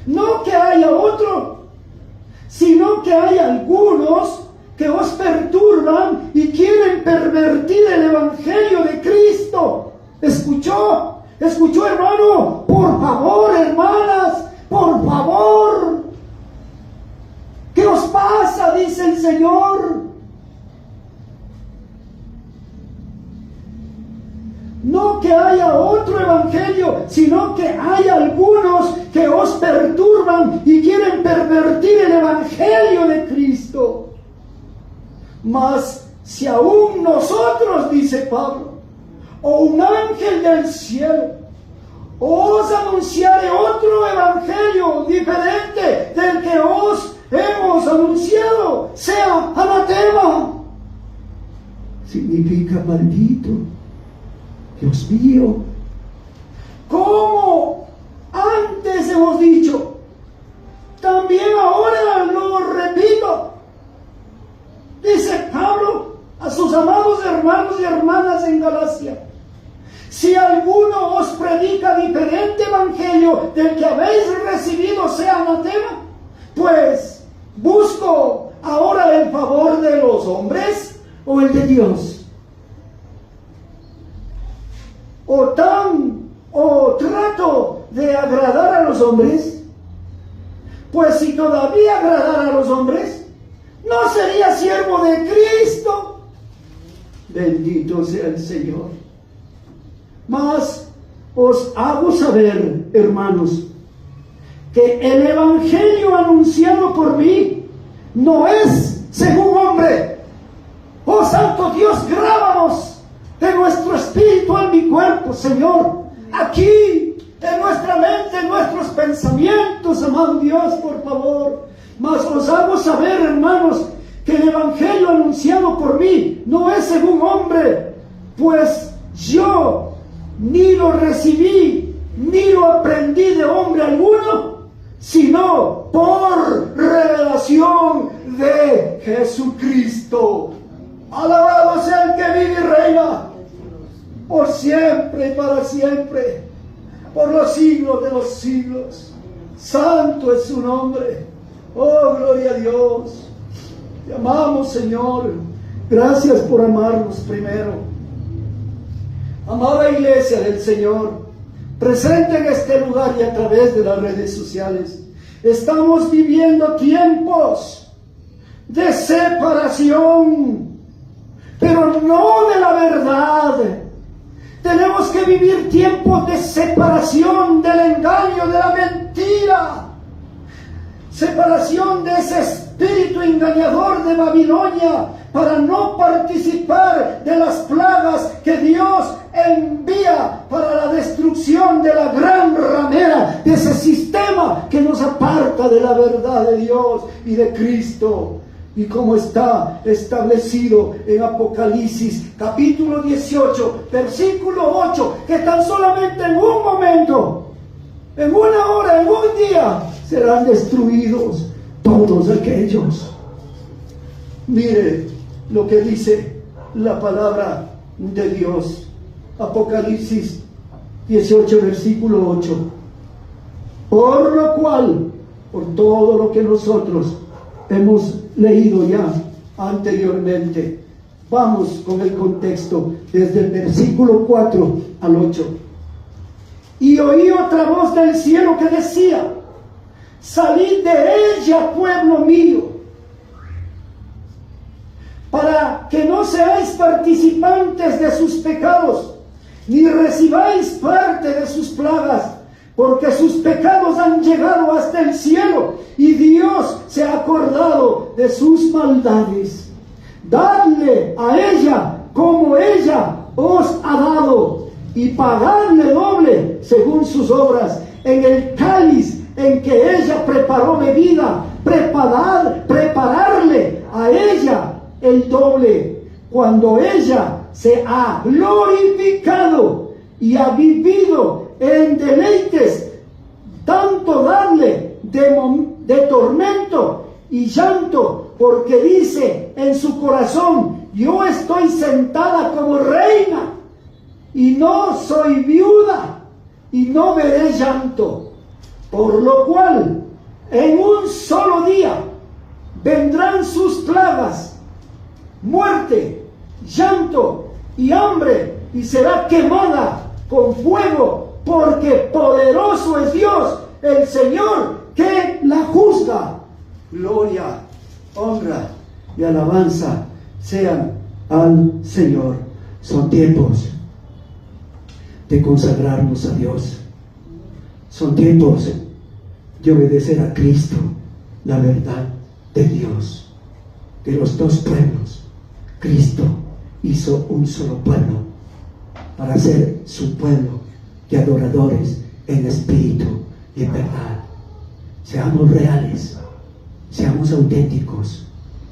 No que haya otro, sino que hay algunos que os perturban y quieren pervertir el evangelio de Cristo. ¿Escuchó? ¿Escuchó, hermano? Por favor, hermanas, por favor. ¿Qué os pasa?, dice el Señor. No que haya otro evangelio, sino que hay algunos que usan y quieren pervertir el evangelio de Cristo. Mas si aún nosotros, dice Pablo, o un ángel del cielo os anunciare otro evangelio diferente del que os hemos anunciado, sea anatema. Significa maldito. Dios mío. Como antes hemos dicho, también ahora lo repito. Dice Pablo a sus amados hermanos y hermanas en Galacia: si alguno os predica diferente evangelio del que habéis recibido, sea anatema. Pues busco ahora el favor de los hombres O el de Dios. o trato de agradar a los hombres. Pues si todavía agradara a los hombres, no sería siervo de Cristo. Bendito sea el Señor. Mas os hago saber, hermanos, que el evangelio anunciado por mí no es según hombre. Oh Santo Dios, grábanos de nuestro espíritu en mi cuerpo, Señor, aquí, en nuestra mente, en nuestros pensamientos, amado Dios, por favor. Mas os hago saber, hermanos, que el evangelio anunciado por mí no es según hombre, pues yo ni lo recibí, ni lo aprendí de hombre alguno, sino por revelación de Jesucristo. Alabado sea el que vive y reina por siempre y para siempre, por los siglos de los siglos. Santo es su nombre. Oh, gloria a Dios. Te amamos, Señor. Gracias por amarnos primero. Amada iglesia del Señor, presente en este lugar y a través de las redes sociales, estamos viviendo tiempos de separación, pero no de la verdad. Tenemos que vivir tiempos de separación del engaño, de la mentira, separación de ese espíritu engañador de Babilonia, para no participar de las plagas que Dios envía para la destrucción de la gran ramera, de ese sistema que nos aparta de la verdad de Dios y de Cristo. Y como está establecido en Apocalipsis capítulo 18, versículo 8, que tan solamente en un momento, en una hora, en un día, serán destruidos todos aquellos. Mire lo que dice la palabra de Dios. Apocalipsis 18, versículo 8. Por lo cual, por todo lo que nosotros hemos leído ya anteriormente, vamos con el contexto desde el versículo 4 al 8. Y oí otra voz del cielo que decía: salid de ella, pueblo mío, para que no seáis participantes de sus pecados, ni recibáis parte de sus plagas, porque sus pecados han llegado hasta el cielo, y Dios se ha acordado de sus maldades. Dadle a ella como ella os ha dado, y pagadle doble según sus obras. En el cáliz en que ella preparó bebida, prepararle a ella el doble, cuando ella se ha glorificado y ha vivido en deleites, tanto darle de tormento y llanto, porque dice en su corazón: yo estoy sentada como reina, y no soy viuda, y no veré llanto. Por lo cual, en un solo día vendrán sus plagas, muerte, llanto y hambre, y será quemada con fuego, porque poderoso es Dios, el Señor, que la juzga. Gloria, honra y alabanza sean al Señor. Son tiempos de consagrarnos a Dios. Son tiempos y obedecer a Cristo, la verdad de Dios. De los dos pueblos, Cristo hizo un solo pueblo para ser su pueblo de adoradores en espíritu y en verdad. Seamos reales, seamos auténticos.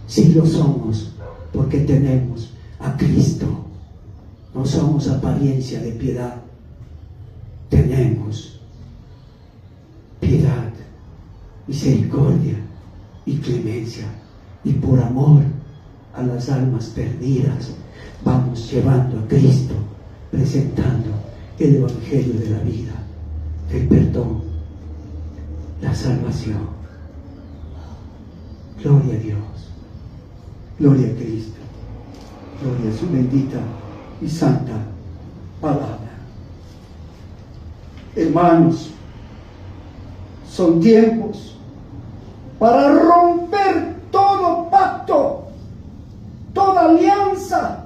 Sí lo somos, porque tenemos a Cristo. No somos apariencia de piedad, tenemos piedad, misericordia y clemencia, y por amor a las almas perdidas vamos llevando a Cristo, presentando el evangelio de la vida, el perdón, la salvación. Gloria a Dios, gloria a Cristo, gloria a su bendita y santa palabra. Hermanos, son tiempos para romper todo pacto, toda alianza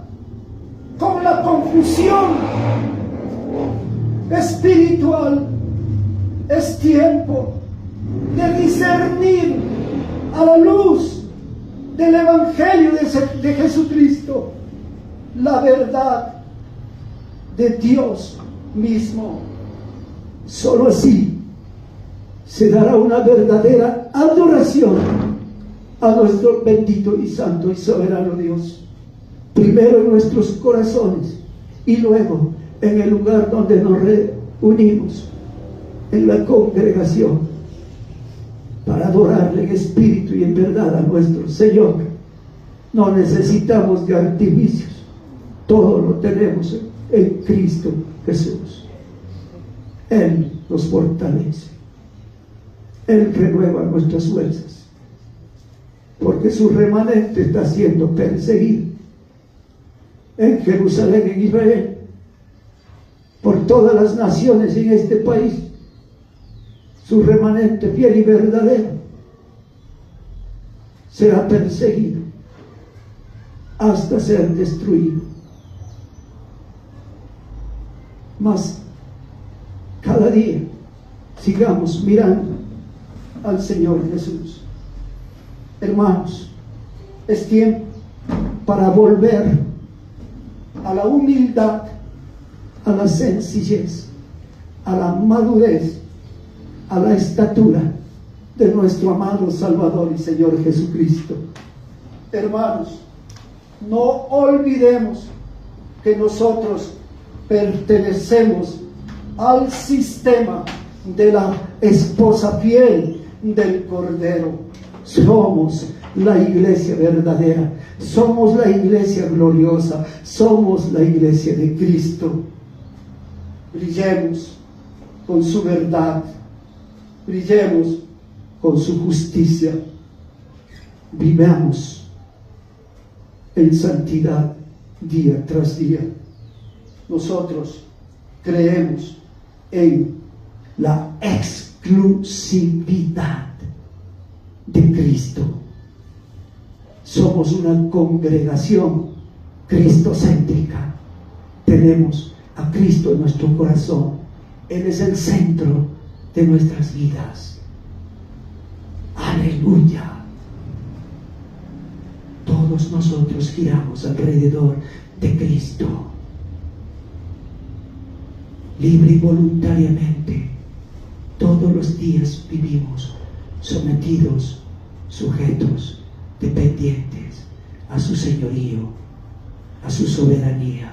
con la confusión espiritual. Es tiempo de discernir a la luz del Evangelio de Jesucristo la verdad de Dios mismo. Solo así se dará una verdadera adoración a nuestro bendito y santo y soberano Dios, primero en nuestros corazones y luego en el lugar donde nos reunimos, en la congregación, para adorarle en espíritu y en verdad a nuestro Señor. No necesitamos de artificios, todo lo tenemos en Cristo Jesús. Él nos fortalece, Él renueva nuestras fuerzas, porque su remanente está siendo perseguido en Jerusalén, en Israel, por todas las naciones en este país. Su remanente fiel y verdadero será perseguido hasta ser destruido. Mas cada día sigamos mirando al Señor Jesús. Hermanos, es tiempo para volver a la humildad, a la sencillez, a la madurez, a la estatura de nuestro amado Salvador y Señor Jesucristo. Hermanos, no olvidemos que nosotros pertenecemos al sistema de la esposa fiel del Cordero. Somos la iglesia verdadera, somos la iglesia gloriosa, somos la iglesia de Cristo. Brillemos con su verdad, brillemos con su justicia, vivamos en santidad día tras día. Nosotros creemos en la exclusividad de Cristo. Somos una congregación cristocéntrica. Tenemos a Cristo en nuestro corazón. Él es el centro de nuestras vidas. Aleluya. Todos nosotros giramos alrededor de Cristo, libre y voluntariamente. Todos los días vivimos sometidos, sujetos, dependientes a su señorío, a su soberanía.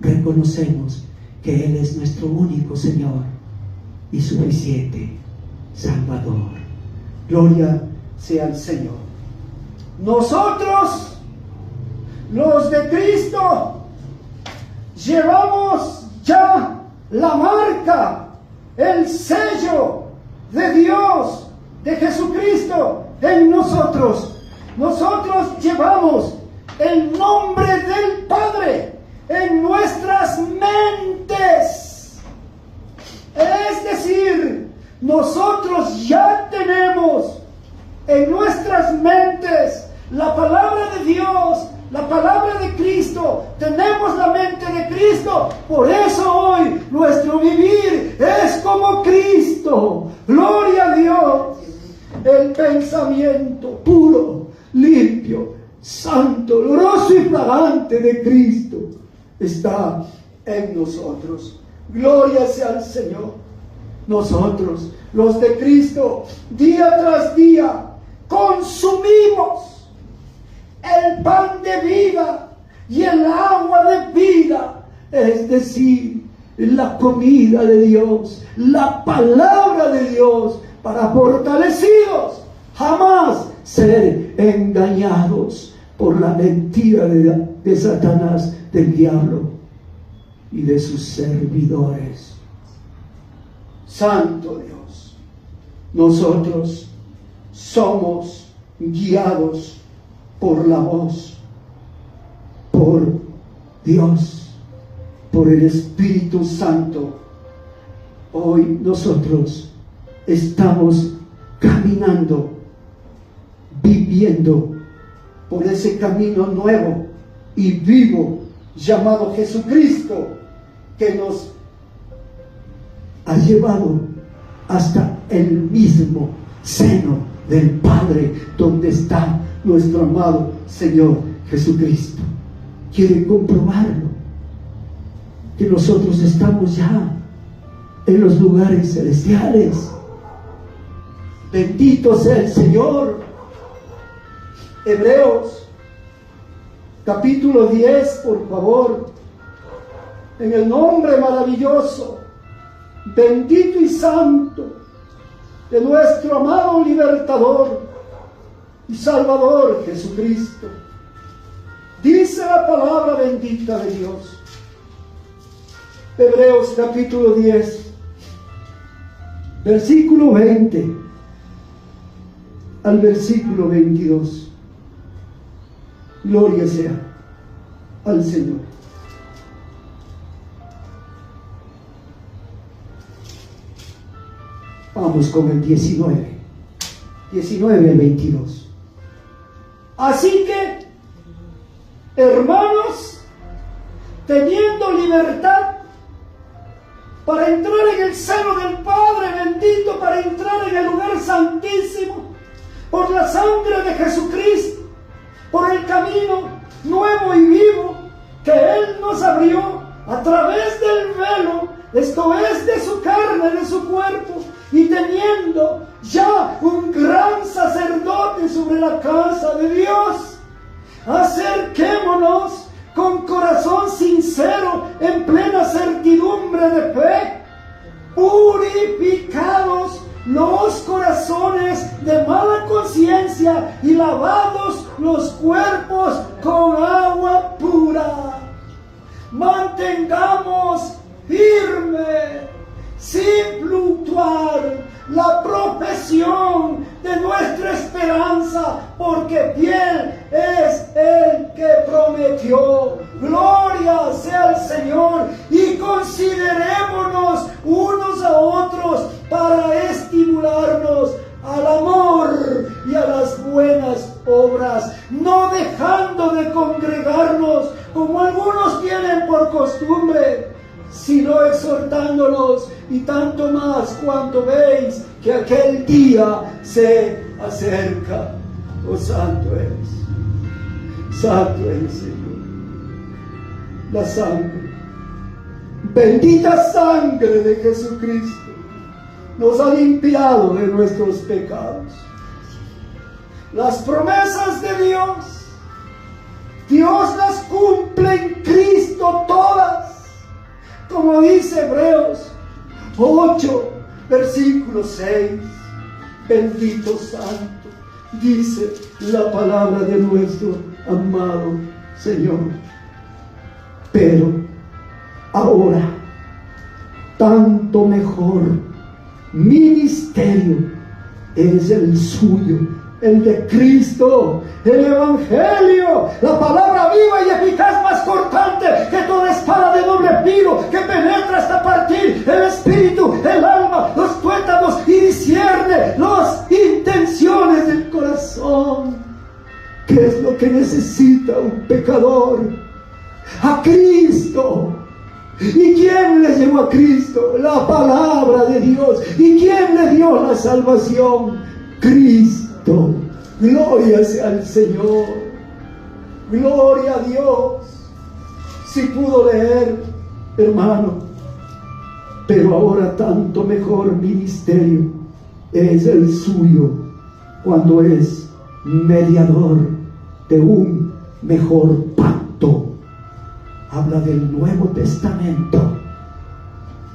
Reconocemos que Él es nuestro único Señor y suficiente Salvador. Gloria sea al Señor. Nosotros, los de Cristo, llevamos ya la marca, el sello de Dios, de Jesucristo en nosotros. Nosotros llevamos el nombre del Padre en nuestras mentes. Es decir, nosotros ya tenemos en nuestras mentes la palabra de Dios, la palabra de Cristo. Tenemos la mente de Cristo. Por eso hoy nuestro vivir es como Cristo. Gloria a Dios. el pensamiento puro, limpio, santo, oloroso y fragante de Cristo está en nosotros. Gloria sea al Señor. Nosotros, los de Cristo, día tras día, consumimos el pan de vida y el agua de vida, es decir, la comida de Dios, la palabra de Dios, para fortalecidos, jamás ser engañados por la mentira de Satanás, del diablo y de sus servidores. Santo Dios, nosotros somos guiados por la voz, por Dios, por el Espíritu Santo. Hoy nosotros estamos caminando, viviendo por ese camino nuevo y vivo llamado Jesucristo, que nos ha llevado hasta el mismo seno del Padre, donde está nuestro amado Señor Jesucristo. ¿Quiere comprobarlo? Que nosotros estamos ya en los lugares celestiales. Bendito sea el Señor. Hebreos capítulo 10, por favor, en el nombre maravilloso, bendito y santo de nuestro amado libertador y salvador Jesucristo. Dice la palabra bendita de Dios. Hebreos capítulo 10, versículo 20 al versículo 22. Gloria sea al Señor. Vamos con el 19 al 22. Así que, hermanos, teniendo libertad para entrar en el seno del Padre bendito, para entrar en el lugar santísimo, por la sangre de Jesucristo, por el camino nuevo y vivo que Él nos abrió a través del velo, esto es, de su carne, de su cuerpo, y teniendo ya un gran sacerdote sobre la casa de Dios, acerquémonos con corazón sincero, en plena certidumbre de fe, purificados los corazones de mala conciencia y lavados los cuerpos con agua pura. Mantengamos firme, sin fluctuar, la profesión de nuestra esperanza, porque fiel es el que prometió. Gloria sea al Señor, y considerémonos unos a otros para estimularnos al amor y a las buenas obras, no dejando de congregarnos como algunos tienen por costumbre, sino exhortándonos, y tanto más cuando veis que aquel día se acerca. Oh, santo eres, Señor. La sangre, bendita sangre de Jesucristo, nos ha limpiado de nuestros pecados. Las promesas de Dios las cumple en Cristo todas, como dice Hebreos 8, versículo 6. Bendito santo, dice la palabra de nuestro amado Señor. Pero ahora, tanto mejor ministerio es el suyo, el de Cristo, el Evangelio, la palabra viva y eficaz, más cortante que toda espada de doble filo, que penetra hasta partir el espíritu, el alma, los tuétanos, y discierne las intenciones del corazón. ¿Qué es lo que necesita un pecador? A Cristo. ¿Y quién le llevó a Cristo? La palabra de Dios. ¿Y quién le dio la salvación? Cristo. Gloria sea al Señor. Gloria a Dios. Si pudo leer, hermano, pero ahora tanto mejor ministerio es el suyo cuando es mediador de un mejor pacto. Habla del Nuevo Testamento.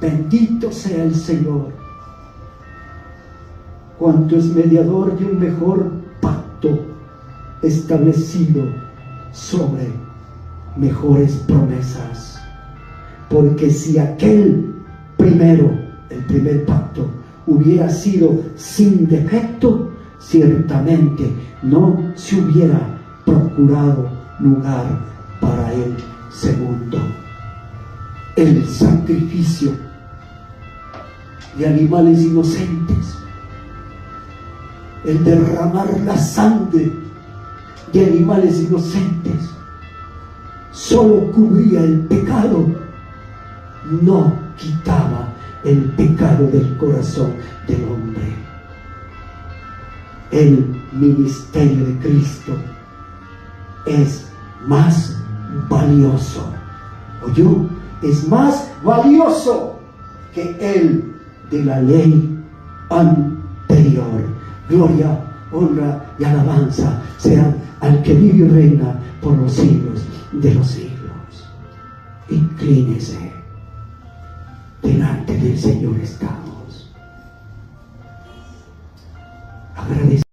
Bendito sea el Señor. Cuanto es mediador de un mejor pacto establecido sobre mejores promesas. Porque si aquel primero, el primer pacto, hubiera sido sin defecto, ciertamente no se hubiera procurado lugar para el segundo. El sacrificio de animales inocentes, el derramar la sangre de animales inocentes, solo cubría el pecado, no quitaba el pecado del corazón del hombre. El ministerio de Cristo es más valioso, ¿oyó? Es más valioso que el de la ley anterior. Gloria, honra y alabanza sean al que vive y reina por los siglos de los siglos. Inclínese delante del Señor está.